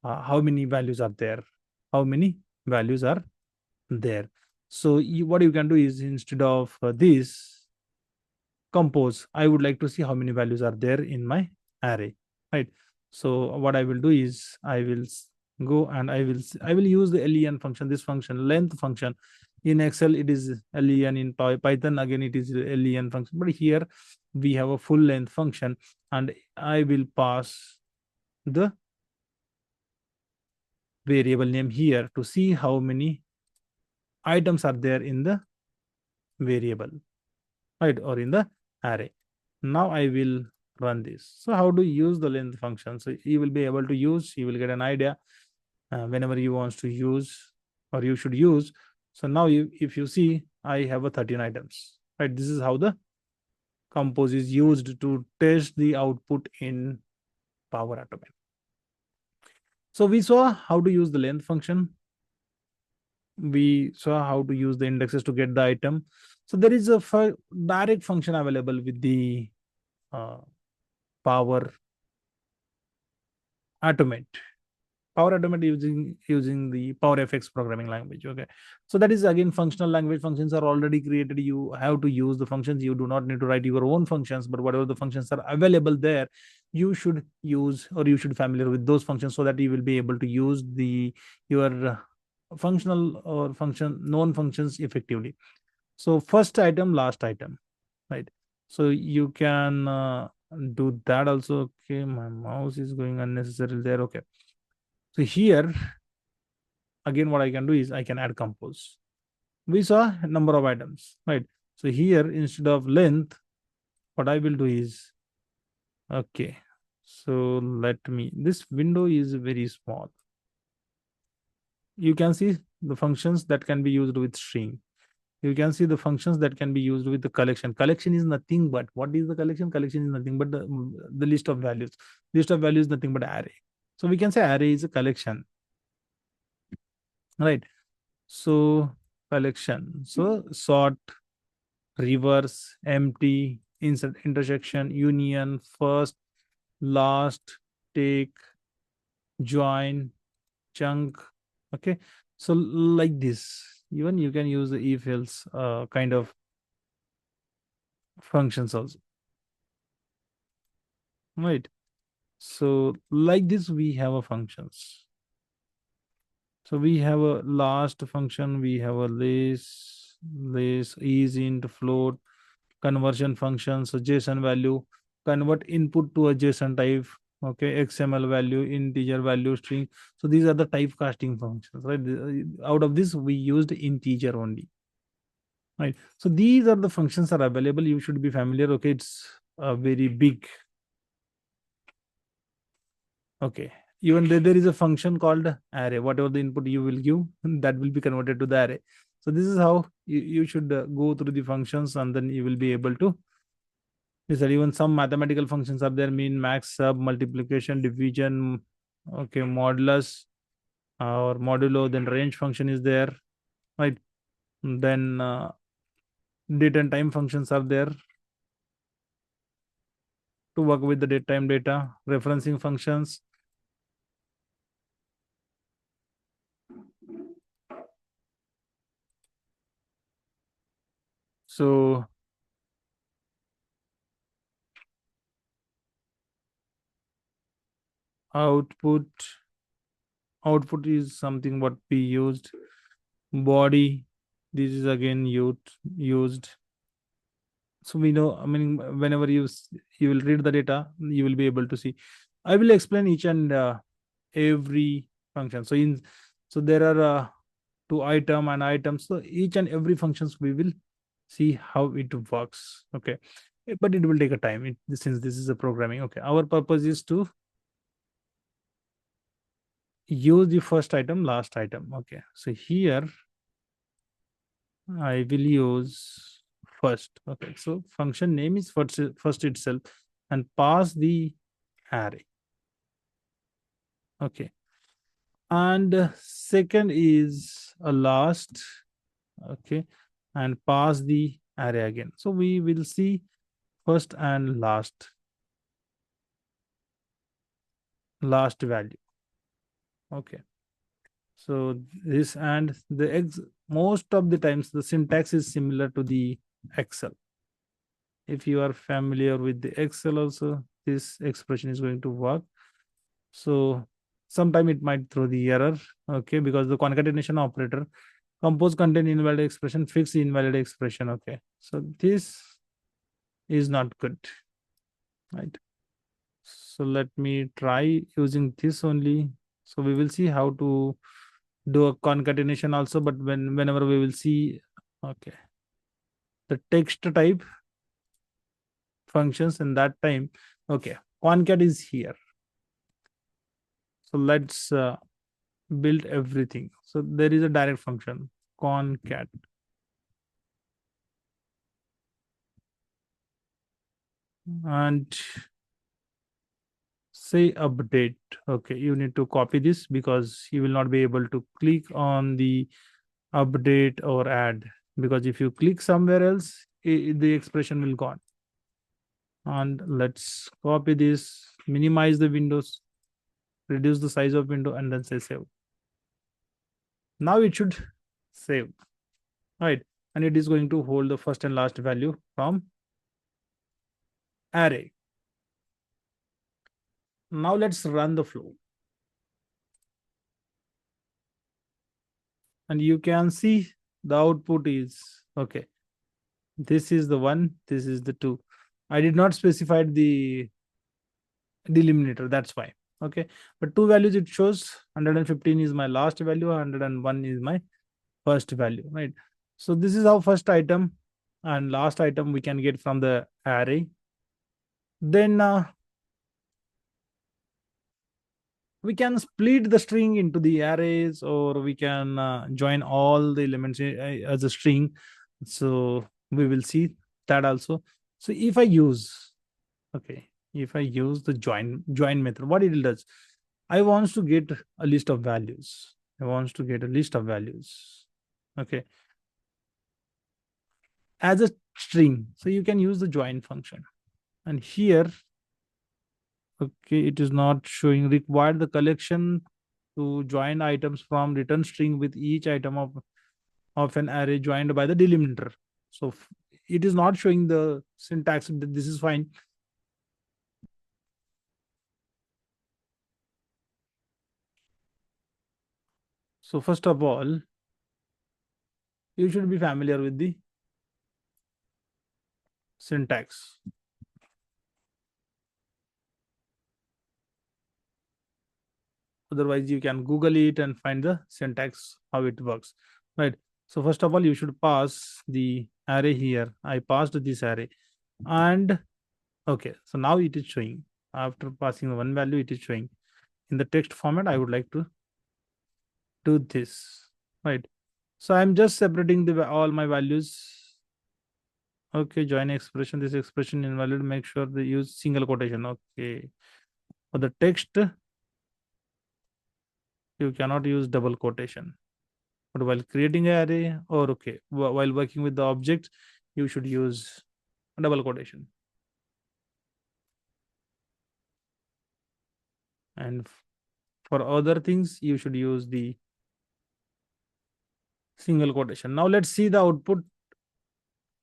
A: how many values are there, how many values are there. So what you can do is, instead of this compose, I would like to see how many values are there in my array, right? So what I will do is I will go and I will use the len function, this function length function. In Excel it is len, in Python again it is len function, but here we have a full length function, and I will pass the variable name here to see how many items are there in the variable, right, or in the array. Now I will run this. So how to use the length function? So you will be able to use, you will get an idea whenever you want to use, or you should use. So now if you see, I have a 13 items, right? This is how the compose is used to test the output in Power Automate. So we saw how to use the length function. We saw how to use the indexes to get the item. So there is a direct function available with the uh, Power Automate. Power Automate using the PowerFX programming language. Okay, so that is again functional language. Functions are already created. You have to use the functions. You do not need to write your own functions, but whatever the functions are available there, you should use, or you should familiar with those functions, so that you will be able to use the your functional or function known functions effectively. So first item, last item, right? So you can do that also. Okay, my mouse is going unnecessarily there. Okay, so here again what I can do is I can add compose. We saw a number of items, right? So here instead of length, what I will do is, okay, so let me, this window is very small. You can see the functions that can be used with string. You can see the functions that can be used with the collection. Collection is nothing but, what is the collection? Collection is nothing but the list of values. List of values is nothing but array. So we can say array is a collection, right? So collection. So sort, reverse, empty, insert, intersection, union, first, last, take, join, chunk. Okay. So like this, even you can use the if else kind of functions also, right? So like this, we have a functions. So we have a last function, we have a list is int, float, conversion function. So JSON value, convert input to a JSON type. Okay, XML value, integer value, string. So these are the typecasting functions, right? Out of this, we used integer only, right? So these are the functions are available. You should be familiar. Okay, it's a very big. Okay. Even there is a function called array. Whatever the input you will give, that will be converted to the array. So this is how you should go through the functions, and then you will be able to. These are even some mathematical functions are there: mean, max, sub, multiplication, division, okay, modulus or modulo. Then range function is there, right? Then date and time functions are there to work with the date time data. Referencing functions. So output output is something what we used. Body, this is again used. So we know, I mean, whenever you will read the data, you will be able to see. I will explain each and every function. So there are two item and items. So each and every functions we will see how it works. Okay, but it will take a time. Since this is a programming. Okay, our purpose is to use the first item, last item. Okay, so here I will use first. Okay, so function name is first itself and pass the array. Okay, and second is a last. Okay, and pass the array again. So we will see first and last value. Okay, so this and the x, most of the times the syntax is similar to the Excel. If you are familiar with the Excel also, this expression is going to work. So sometime it might throw the error. Okay, because the concatenation operator compose contain invalid expression, fix the invalid expression. Okay, so this is not good, right? So let me try using this only. So we will see how to do a concatenation also, but whenever we will see, okay, the text type functions in that time. Okay, concat is here. So let's build everything. So there is a direct function concat. And say update. Okay, you need to copy this because you will not be able to click on the update or add, because if you click somewhere else, the expression will gone. And let's copy this, minimize the windows, reduce the size of window, and then say save. Now it should save, right? And it is going to hold the first and last value from array. Now let's run the flow. And you can see the output is, okay, this is the 1, this is the 2. I did not specify the delimiter, that's why. Okay, but two values it shows. 115 is my last value, 101 is my first value, right? So this is our first item and last item we can get from the array. Then we can split the string into the arrays, or we can join all the elements as a string. So we will see that also. So if I use, okay, if I use the join method, what it does, I want to get a list of values. I want to get a list of values. Okay, as a string. So you can use the join function. And here, okay, it is not showing required the collection to join items from return string with each item of an array joined by the delimiter. So it is not showing the syntax. This is fine. So first of all, you should be familiar with the syntax. Otherwise, you can Google it and find the syntax, how it works, right? So first of all, you should pass the array here. I passed this array. And okay, so now it is showing. After passing one value, it is showing. In the text format, I would like to do this, right? So I'm just separating all my values. Okay, join expression, this expression invalid, make sure they use single quotation. Okay, for the text, you cannot use double quotation. But while creating an array, or okay, while working with the objects, you should use double quotation. And for other things, you should use the single quotation. Now let's see the output.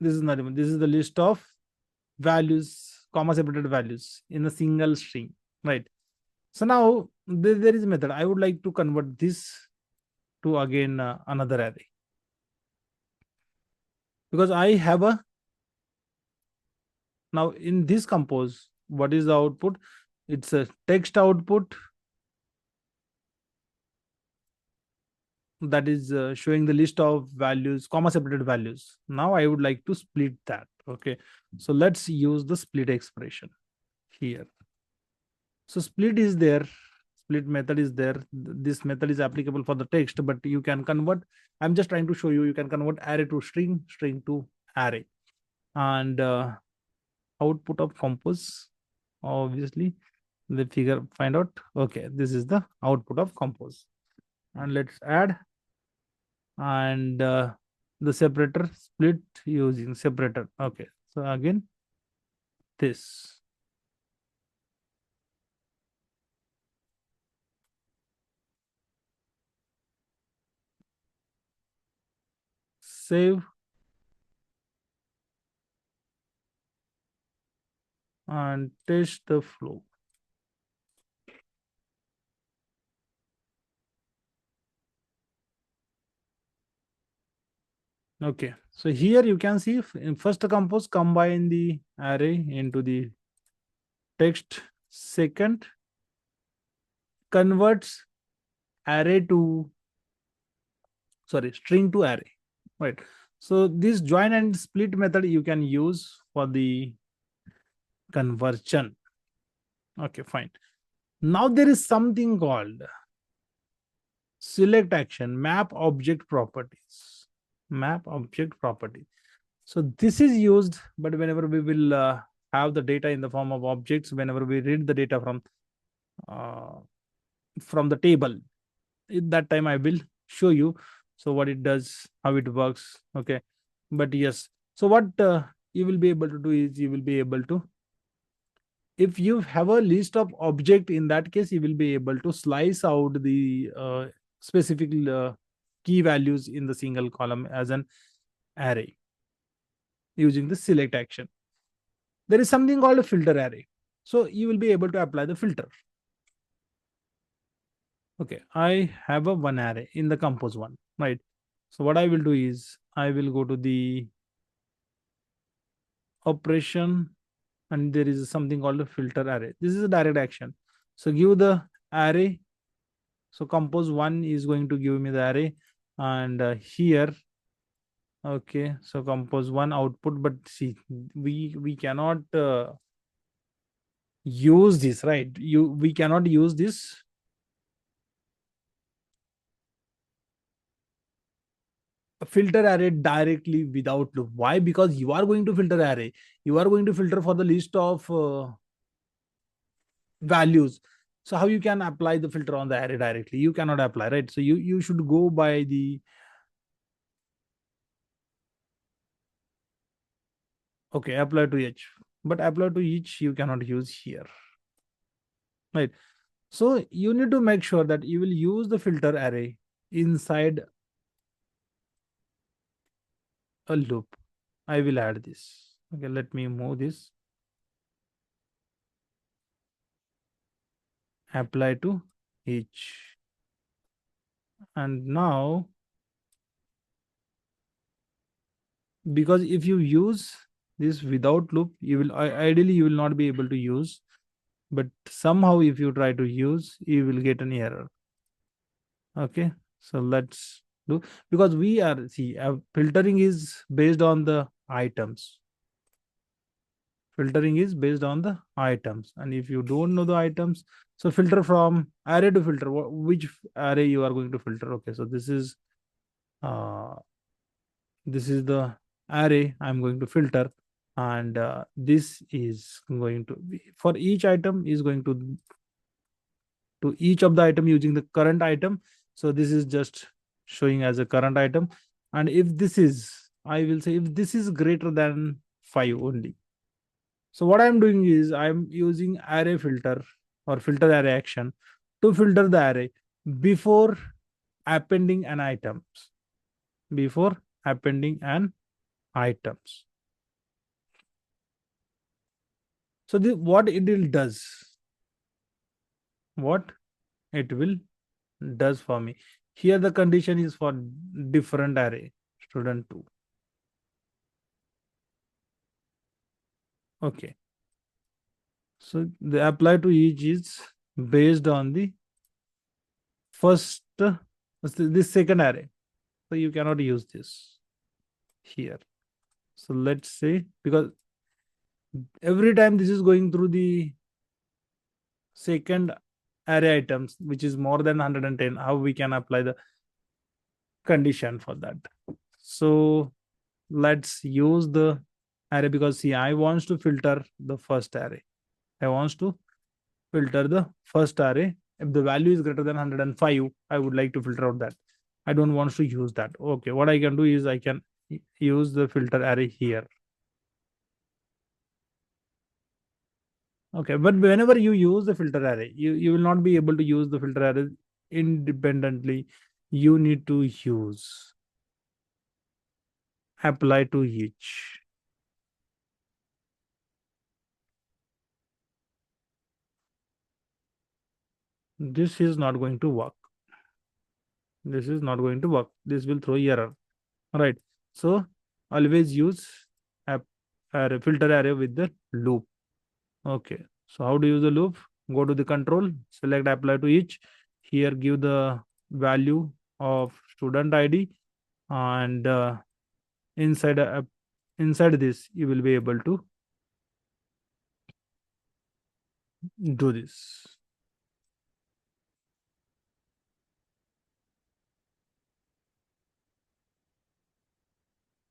A: This is not even, this is the list of values, comma separated values in a single string, right? So now there is a method. I would like to convert this to again another array, because I have a, now in this compose, what is the output? It's a text output that is showing the list of values, comma separated values. Now I would like to split that. Okay, so let's use the split expression here. So split is there, split method is there. This method is applicable for the text, but you can convert, I'm just trying to show you, you can convert array to string, string to array. And output of compose, obviously the figure find out. Okay, this is the output of compose, and let's add. And the separator, split using separator. Okay, so again this, save, and test the flow. Okay, so here you can see in first compose combine the array into the text, second converts array to, sorry, string to array, right? So this join and split method you can use for the conversion. Okay, fine. Now there is something called select action, map object properties, map object property. So this is used, but whenever we will have the data in the form of objects, whenever we read the data uh, from the table, at that time I will show you. So what it does, how it works. Okay, but yes, so what you will be able to do is, you will be able to, if you have a list of object, in that case you will be able to slice out the specific key values in the single column as an array using the select action. There is something called a filter array, so you will be able to apply the filter. Okay, I have a one array in the compose one, right? So what I will do is, I will go to the operation, and there is something called a filter array. This is a direct action. So give the array. So compose one is going to give me the array, and here, okay, so compose one output. But see, we cannot use this, right? We cannot use this filter array directly without loop. Why? Because you are going to filter array, you are going to filter for the list of values. So how you can apply the filter on the array directly? You cannot apply, right? So you should go by the, okay, apply to each, but apply to each you cannot use here, right? So you need to make sure that you will use the filter array inside a loop. I will add this. Okay, let me move this, apply to each. And now, because if you use this without loop, you will ideally you will not be able to use, but somehow if you try to use, you will get an error. Okay, so let's do, because we are, see, filtering is based on the items. Filtering is based on the items, and if you don't know the items, so filter from array to filter, which array you are going to filter. Okay, so uh this is the array I'm going to filter, and this is going to be for each item, is going to each of the item using the current item. So this is just showing as a current item. And if this is, I will say, if this is greater than 5 only. So what I'm doing is, I'm using array filter or filter array action to filter the array before appending an items, before appending an items. So what it will does, what it will does for me. Here the condition is for different array, student 2. Okay. So the apply to each is based on the first, this second array. So you cannot use this here. So let's say, because every time this is going through the second array items, which is more than 110, how we can apply the condition for that? So let's use the array, because see, I wants to filter the first array. I wants to filter the first array. If the value is greater than 105, I would like to filter out that. I don't want to use that. Okay, what I can do is I can use the filter array here. Okay, but whenever you use the filter array, you will not be able to use the filter array independently. You need to use apply to each. This is not going to work. This is not going to work. This will throw error. Right. So always use app array, filter array with the loop. Okay. So how to use the loop? Go to the control, select apply to each. Here give the value of student ID, and inside inside this you will be able to do this.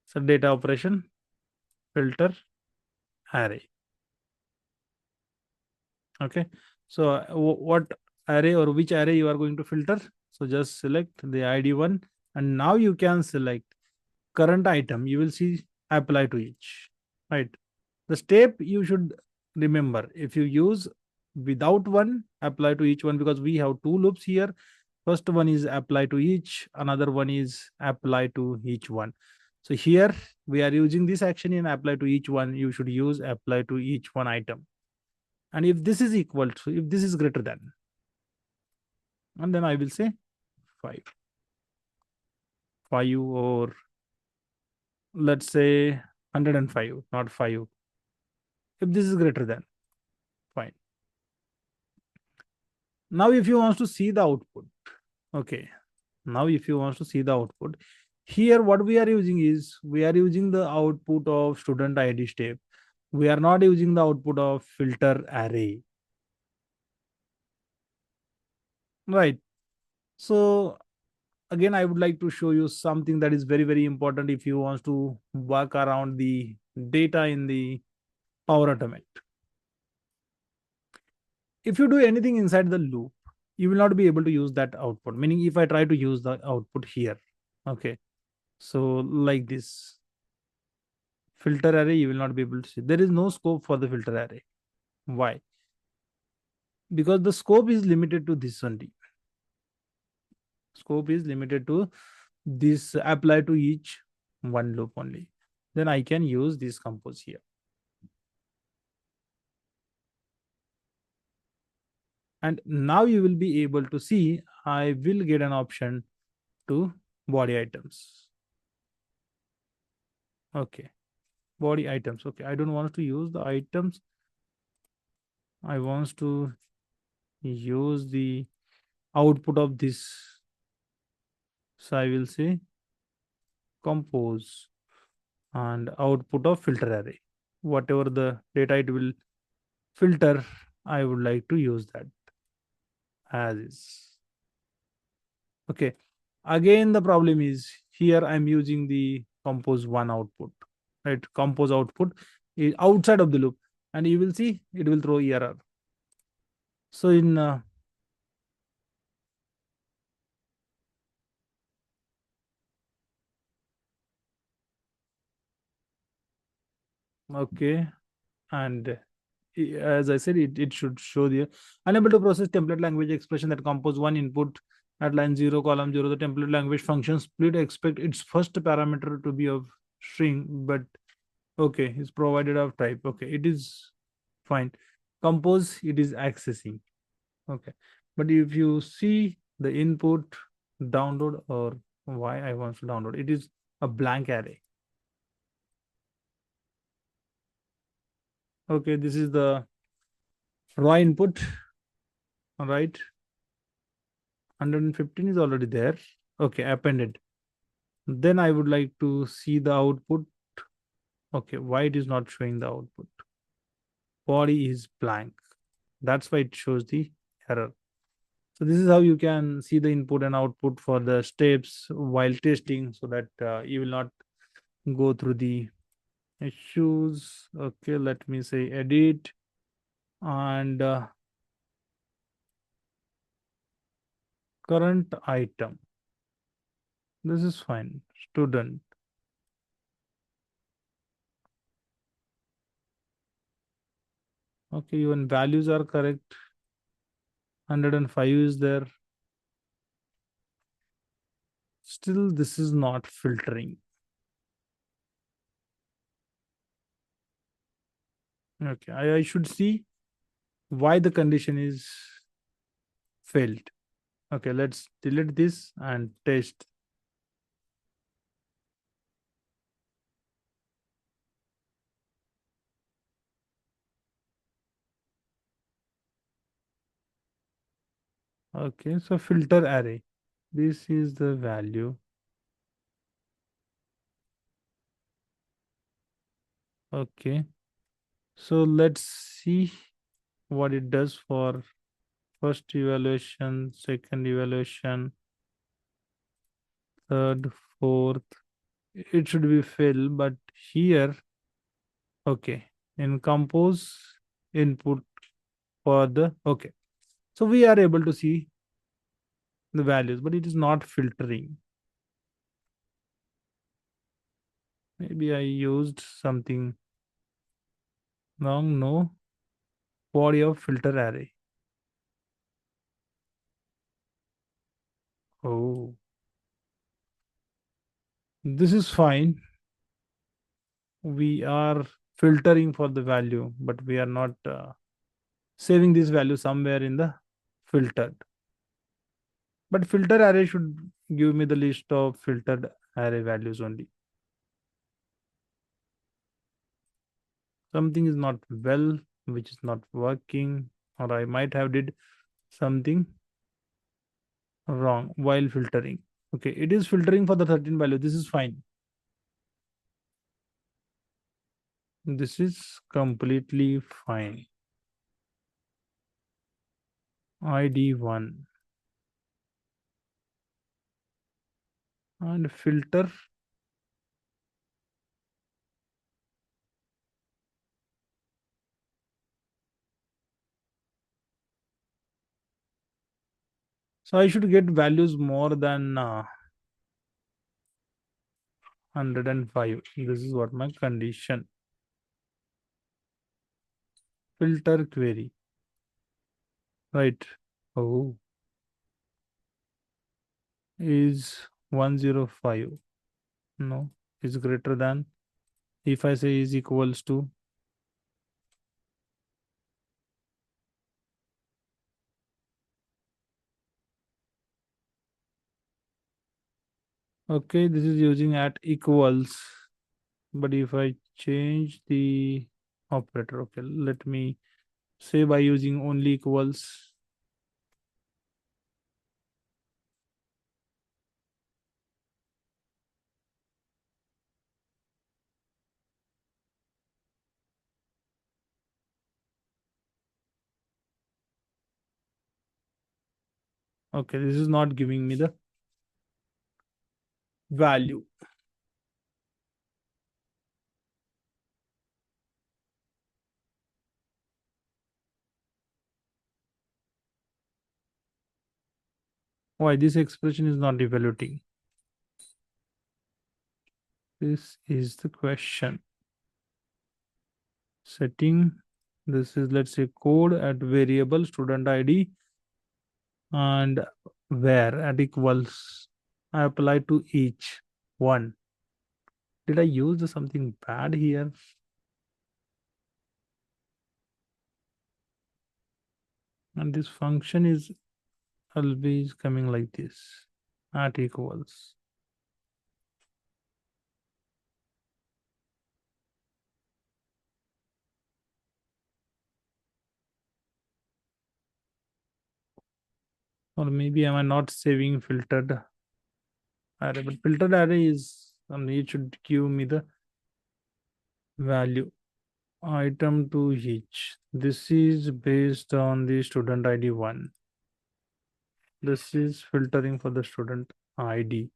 A: So data operation, filter array. Okay. So what array or which array you are going to filter? So just select the ID one, and now you can select current item. You will see apply to each. Right. The step you should remember, if you use without one, apply to each one, because we have two loops here. First one is apply to each, another one is apply to each one. So here we are using this action in apply to each one. You should use apply to each one item. And if this is equal to, if this is greater than, and then I will say 5. 5, or let's say 105, not 5. If this is greater than, fine. Now if you want to see the output, okay. Now if you want to see the output, here what we are using is, we are using the output of student ID step. We are not using the output of filter array. Right. So again, I would like to show you something that is very, very important if you want to work around the data in the Power Automate. If you do anything inside the loop, you will not be able to use that output. Meaning, if I try to use the output here, okay, so like this filter array, you will not be able to see. There is no scope for the filter array. Why? Because the scope is limited to this only. Scope is limited to this apply to each one loop only. Then I can use this compose here. And now you will be able to see, I will get an option to body items. Okay. Body items. Okay. I don't want to use the items. I want to use the output of this. So I will say compose and output of filter array. Whatever the data it will filter, I would like to use that as is. Okay. Again, the problem is here I'm using the compose one output, right? Compose output is outside of the loop, and you will see it will throw error. So in okay, and as I said, it should show the unable to process template language expression that compose one input at line 0, column 0. The template language function split expect its first parameter to be of string, but okay, is provided of type. Okay, it is fine. Compose, it is accessing. Okay. But if you see the input download, or why I want to download, it is a blank array. Okay, this is the raw input. All right, 115 is already there. Okay, appended. Then I would like to see the output. Okay, why it is not showing the output? Body is blank. That's why it shows the error. So this is how you can see the input and output for the steps while testing, so that you will not go through the issues. Okay, let me say edit, and current item. This is fine. Student. Okay, even values are correct. 105 is there. Still, this is not filtering. Okay, I should see why the condition is failed. Okay, let's delete this and test. Okay, so filter array. This is the value. Okay, so let's see what it does for first evaluation, second evaluation, third, fourth. It should be fill, but here, okay, in compose input for the, okay. So we are able to see the values, but it is not filtering. Maybe I used something wrong. No, body of filter array. Oh, this is fine. We are filtering for the value, but we are not saving this value somewhere in the filtered. But filter array should give me the list of filtered array values only. Something is not well, which is not working, or I might have did something wrong while filtering. Okay, it is filtering for the 13 value. This is fine. This is completely fine. ID1 and filter. So I should get values more than 105. This is what my condition. Filter query. Right. Oh, is 105. No, is greater than. If I say is equals to, okay, this is using at equals. But if I change the operator, okay, let me say by using only equals. Okay, this is not giving me the value. Why this expression is not evaluating? This is the question. Setting, this is, let's say, code at variable student ID, and where at equals. I apply to each one. Did I use something bad here? And this function is always coming like this, at equals. Or maybe am I not saving filtered array? But filtered array is, it should give me the value item to each. This is based on the student ID 1. This is filtering for the student ID.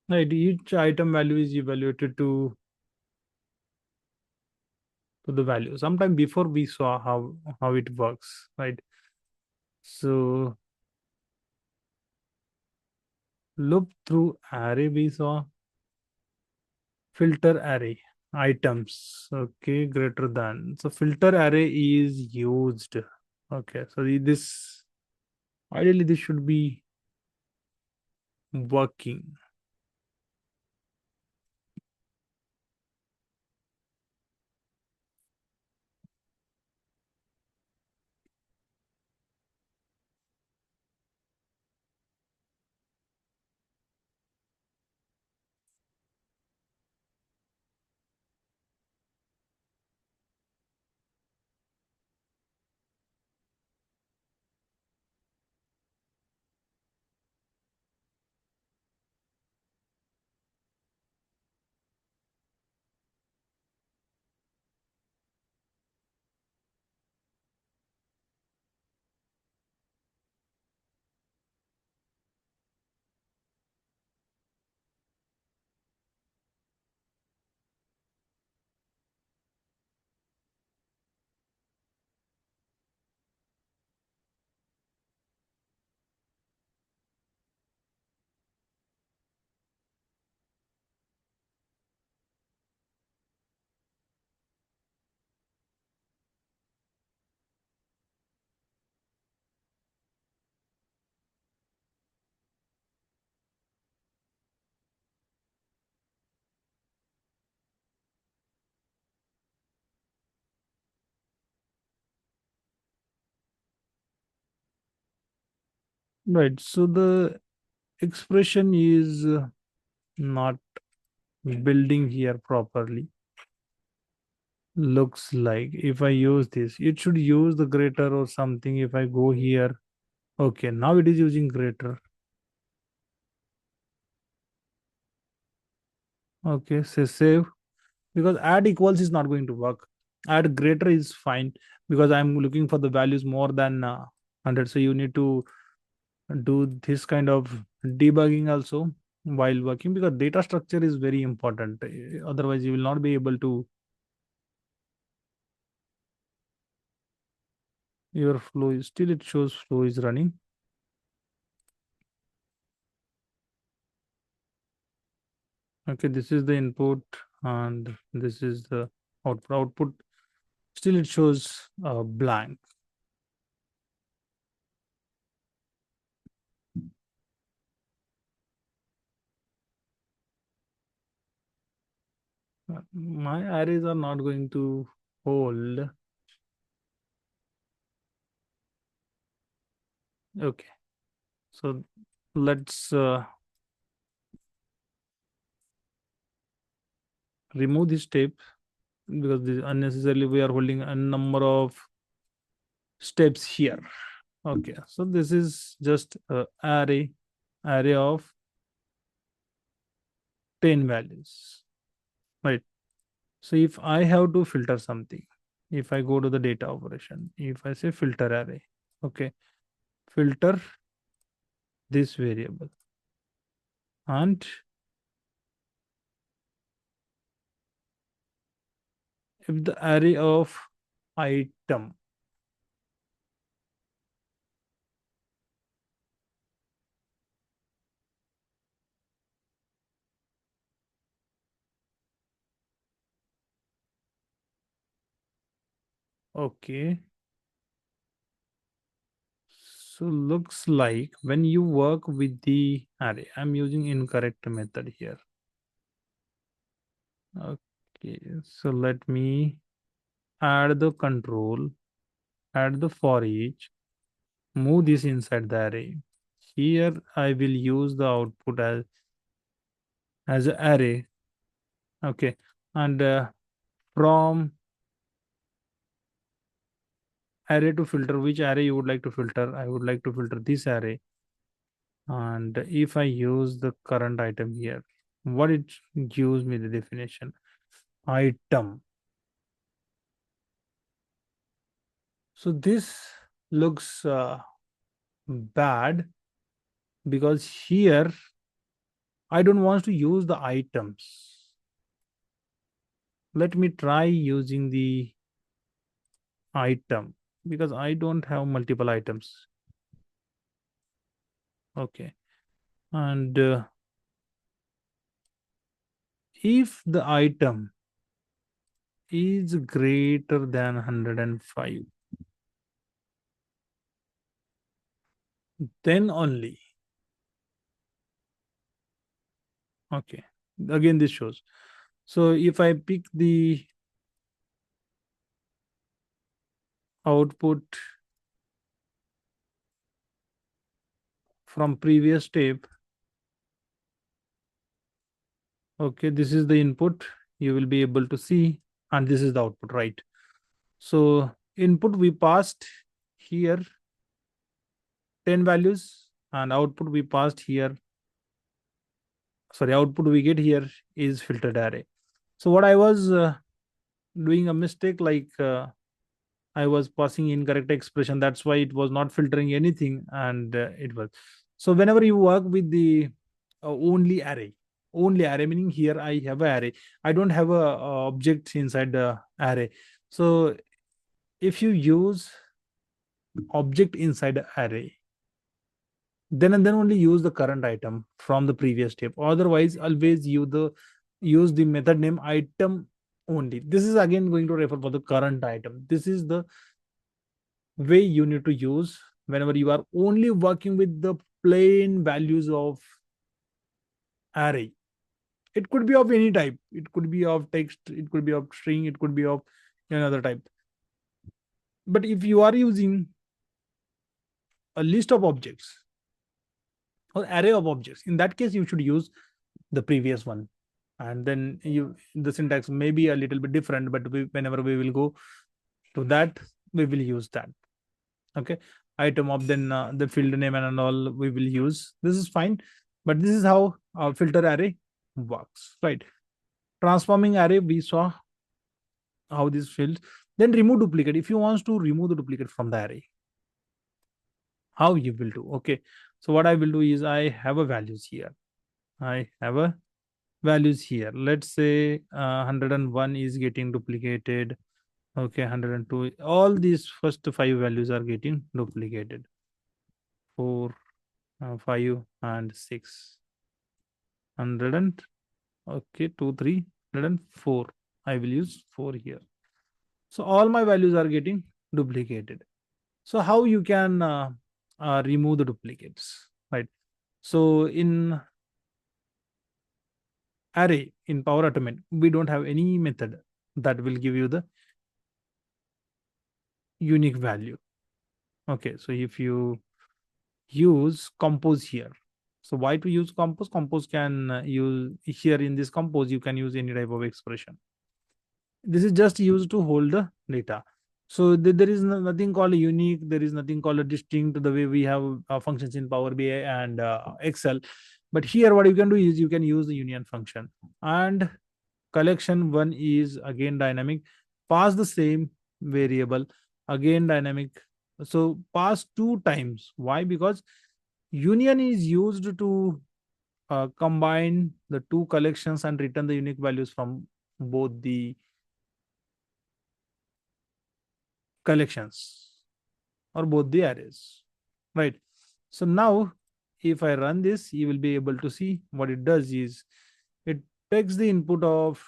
A: Right, each item value is evaluated to the value. Sometime before we saw how it works, right? So loop through array we saw, filter array items, okay, greater than. So filter array is used. Okay, so this ideally this should be working. Right. So the expression is not building here properly. Looks like if I use this, it should use the greater or something. If I go here, okay, now it is using greater. Okay, say save, because add equals is not going to work. Add greater is fine because I'm looking for the values more than 100. So you need to do this kind of debugging also while working, because data structure is very important. Otherwise, you will not be able to, your flow is still, it shows flow is running. Okay, this is the input and this is the output. Still, it shows blank. My arrays are not going to hold. Okay, so let's remove this step, because this unnecessarily we are holding a number of steps here. Okay, so this is just array of 10 values, right? So if I have to filter something, if I go to the data operation, if I say filter array, okay, filter this variable, and if the array of item, okay, so looks like when you work with the array, I'm using incorrect method here. Okay. Okay, so let me add the control, add the for each, move this inside the array. Here I will use the output as an array. Okay, and from array to filter, which array you would like to filter? I would like to filter this array. And if I use the current item here, what it gives me the definition? Item. So this looks bad because here I don't want to use the items. Let me try using the item because I don't have multiple items. Okay. And if the item is greater than 105, then only. Okay. Again, this shows. So if I pick the output from previous step, okay, this is the input you will be able to see, and this is the output, right? So input we passed here 10 values, and output we passed here, sorry, output we get here is filtered array. So what I was doing a mistake, like I was passing incorrect expression, that's why it was not filtering anything, and it was. So whenever you work with the only array meaning here I have a array, I don't have a object inside the array. So if you use object inside the array, then and then only use the current item from the previous step. Otherwise, always use the method name item only. This is again going to refer for the current item. This is the way you need to use whenever you are only working with the plain values of array. It could be of any type. It could be of text, it could be of string, it could be of another type. But if you are using a list of objects or array of objects, in that case you should use the previous one. And then the syntax may be a little bit different, but whenever we will go to that, we will use that. Okay, item of, then the field name and all we will use. This is fine, but this is how our filter array works, right? Transforming array, we saw how this field. Then remove duplicate. If you want to remove the duplicate from the array, how you will do? Okay, so what I will do is I have a values here. I have a values here. Let's say 101 is getting duplicated. Okay, 102. All these first 5 values are getting duplicated. 4, 5, and 6. 100 and okay, 2, 3, 104. I will use 4 here. So all my values are getting duplicated. So how you can remove the duplicates, right? So in array in Power Automate, we don't have any method that will give you the unique value. Okay, so if you use compose here, so why to use compose? Compose can use here in this compose, you can use any type of expression. This is just used to hold the data. So there is nothing called a unique, there is nothing called a distinct, the way we have functions in Power BI and Excel. But here what you can do is you can use the union function. And collection one is again dynamic, pass the same variable, again dynamic. So pass 2 times. Why? Because union is used to combine the 2 collections and return the unique values from both the collections or both the arrays, right? So now if I run this, you will be able to see what it does is it takes the input of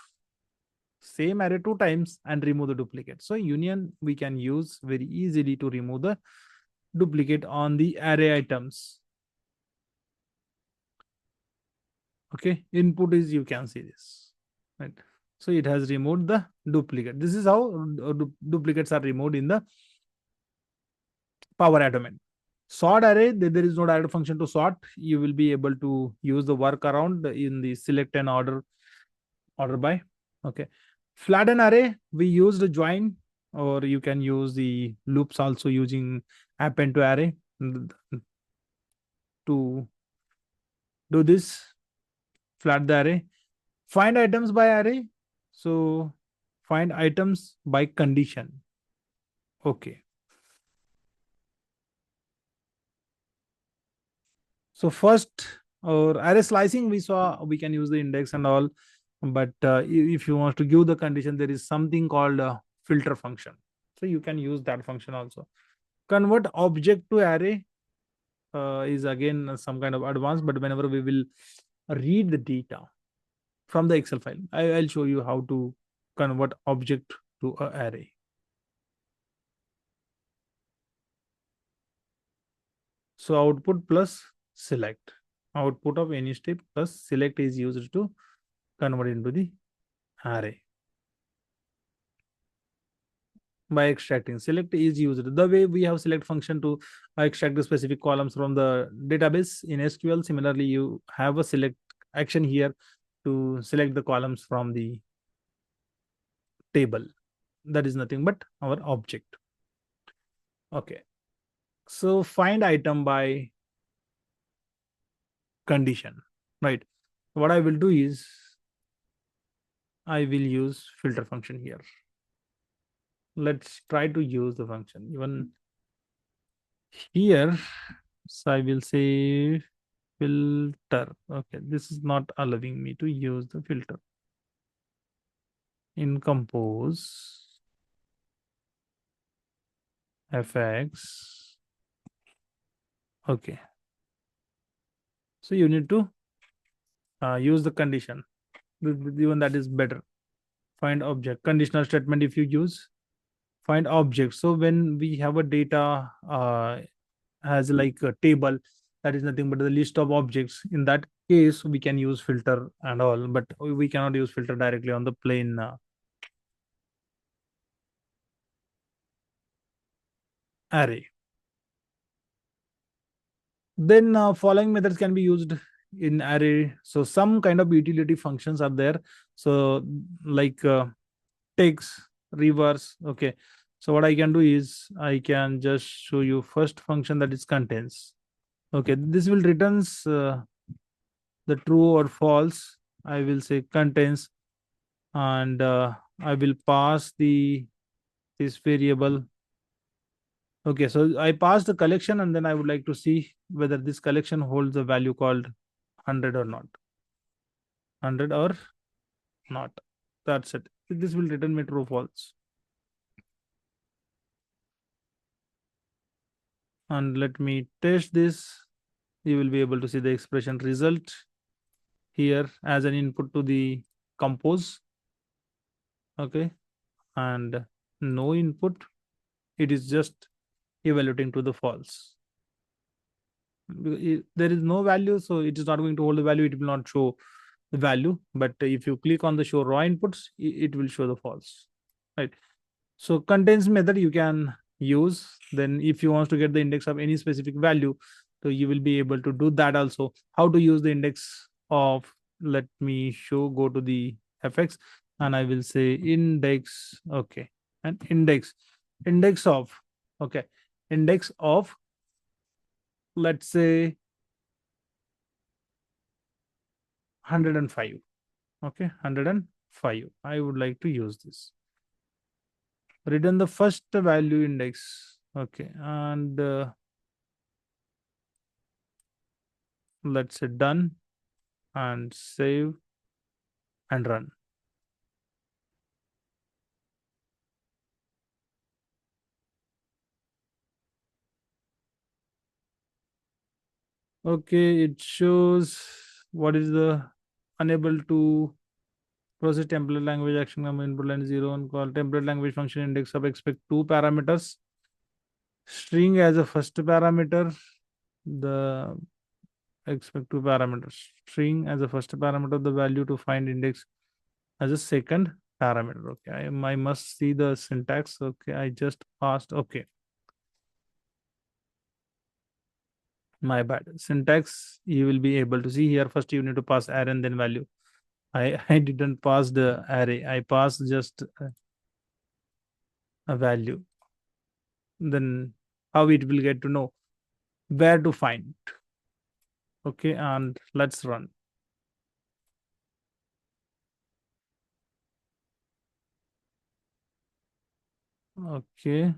A: same array 2 times and remove the duplicate. So union we can use very easily to remove the duplicate on the array items. Okay, input is, you can see this, right? So it has removed the duplicate. This is how duplicates are removed in the Power Automate. Sort array, there is no direct function to sort. You will be able to use the workaround in the select and order by. Okay. Flatten array, we use the join, or you can use the loops also using append to array to do this. Flat the array. Find items by array. So find items by condition. Okay. So first, or array slicing, we saw we can use the index and all, but if you want to give the condition, there is something called a filter function. So you can use that function also. Convert object to array is again some kind of advanced, but whenever we will read the data from the Excel file, I'll show you how to convert object to an array. So output plus select. Output of any step plus select is used to convert into the array. By extracting, select is used. The way we have select function to extract the specific columns from the database in SQL, similarly, you have a select action here to select the columns from the table. That is nothing but our object. Okay. So find item by condition, right? What I will do is I will use filter function here. Let's try to use the function even here. So I will say filter. Okay, this is not allowing me to use the filter. In compose fx. Okay. So you need to use the condition. Even that is better. Find object. Conditional statement if you use. Find object. So when we have a data has like a table, that is nothing but the list of objects. In that case, we can use filter and all, but we cannot use filter directly on the plain array. Then following methods can be used in array. So some kind of utility functions are there. So like takes, reverse. Okay. So what I can do is I can just show you first function, that is contains. Okay. This will returns the true or false. I will say contains, and I will pass this variable. Okay, so I pass the collection, and then I would like to see whether this collection holds a value called 100 or not. 100 or not. That's it. This will return me true or false. And let me test this. You will be able to see the expression result here as an input to the compose. Okay, and no input. It is just evaluating to the false. There is no value, so it is not going to hold the value. It will not show the value. But if you click on the show raw inputs, it will show the false, right? So contains method you can use. Then if you want to get the index of any specific value, so you will be able to do that also. How to use the index of, let me show, go to the fx, and I will say index. Okay, and index of, okay, index of, let's say 105. Okay, 105. I would like to use this. Return the first value index. Okay, and let's say done, and save and run. Okay, it shows what is the unable to process template language action number input line 0 and call template language function index of expect two parameters. String as a first parameter, the expect two parameters. String as a first parameter, the value to find index as a second parameter. Okay, I must see the syntax. Okay, I just passed. Okay, my bad. Syntax you will be able to see here. First you need to pass array and then value. I didn't pass the array. I passed just a value. Then how it will get to know where to find. Okay, and let's run. Okay,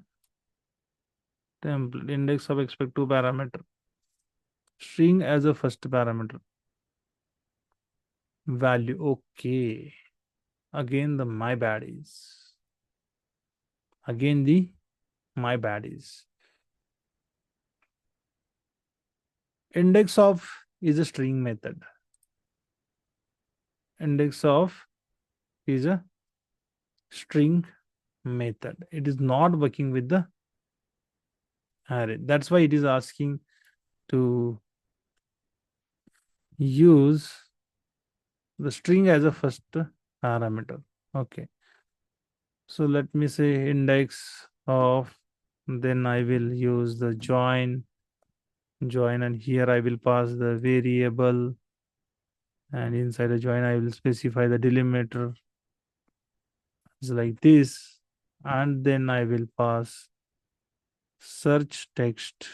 A: template index of expect two parameter, string as a first parameter, value. Okay, again the my bad is again the my bad is index of is a string method. Index of is a string method. It is not working with the array. That's why it is asking to use the string as a first parameter. Okay, so let me say index of, then I will use the join, and here I will pass the variable, and inside the join I will specify the delimiter. It's like this, and then I will pass search text.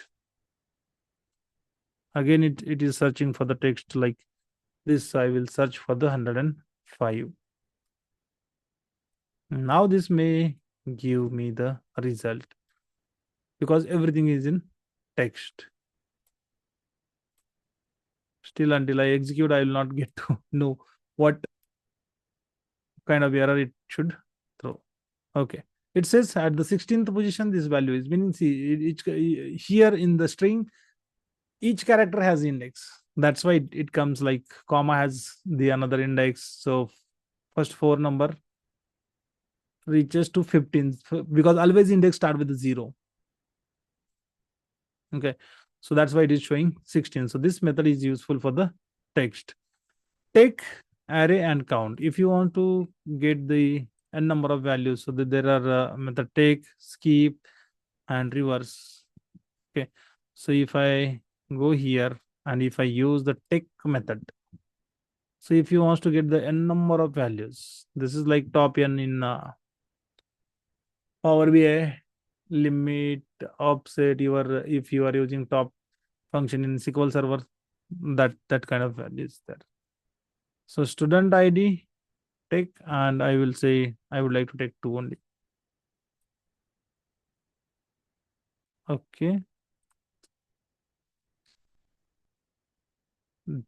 A: Again it is searching for the text like this. I will search for the 105. Now this may give me the result because everything is in text. Still until I execute, I will not get to know what kind of error it should throw. Okay, it says at the 16th position this value is, meaning see each here in the string each character has index. That's why it comes like comma has the another index. So first four number reaches to 15 because always index start with the 0. Okay, so that's why it is showing 16. So this method is useful for the text. Take array and count. If you want to get the n number of values, so that there are method take, skip, and reverse. Okay, so if I go here and if I use the take method, so if you want to get the n number of values, this is like top n in Power BI, limit, offset, your if you are using top function in SQL Server, that kind of value is there. So student ID, take, and I will say I would like to take 2 only. Okay.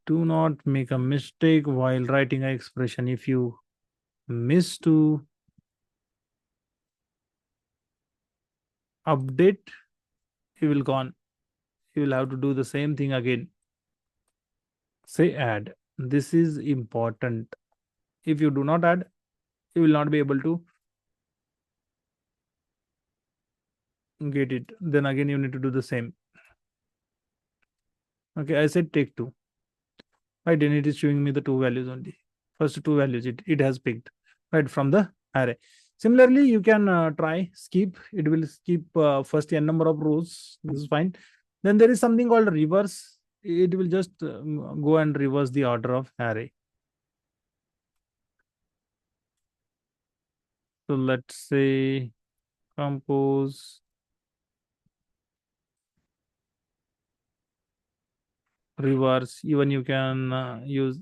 A: Do not make a mistake while writing an expression. If you miss to update, you will gone. You will have to do the same thing again. Say add. This is important. If you do not add, you will not be able to get it. Then again, you need to do the same. Okay, I said take 2. Right, then it is showing me the 2 values only. First 2 values it has picked right from the array. Similarly, you can try skip. It will skip first n number of rows. This is fine. Then there is something called reverse. It will just go and reverse the order of array. So let's say compose reverse. Even you can use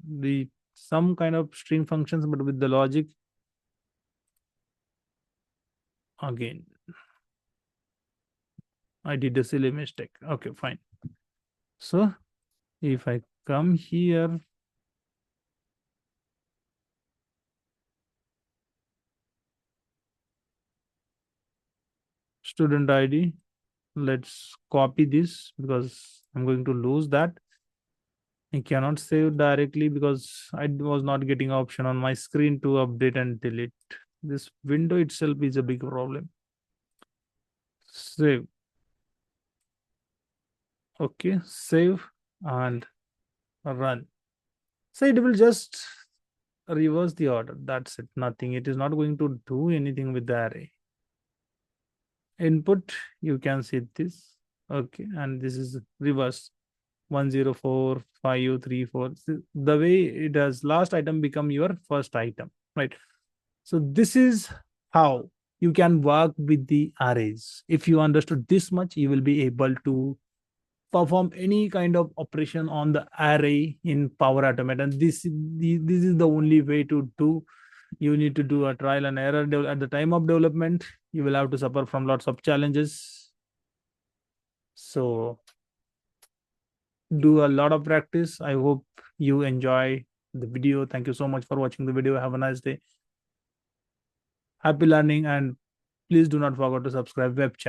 A: the some kind of string functions, but with the logic again. I did a silly mistake. Okay, fine. So if I come here, student ID, let's copy this because I'm going to lose that. I cannot save directly because I was not getting option on my screen to update and delete. This window itself is a big problem. Save. Okay, save and run. So it will just reverse the order. That's it. Nothing. It is not going to do anything with the array. Input, you can see this. Okay, and this is reverse. 104 5 3 4. The way it does, last item become your first item, right? So this is how you can work with the arrays. If you understood this much, you will be able to perform any kind of operation on the array in Power Automate. And this is the only way to do. You need to do a trial and error at the time of development. You will have to suffer from lots of challenges. So do a lot of practice. I hope you enjoy the video. Thank you so much for watching the video. Have a nice day. Happy learning, and please do not forget to subscribe WebChamp.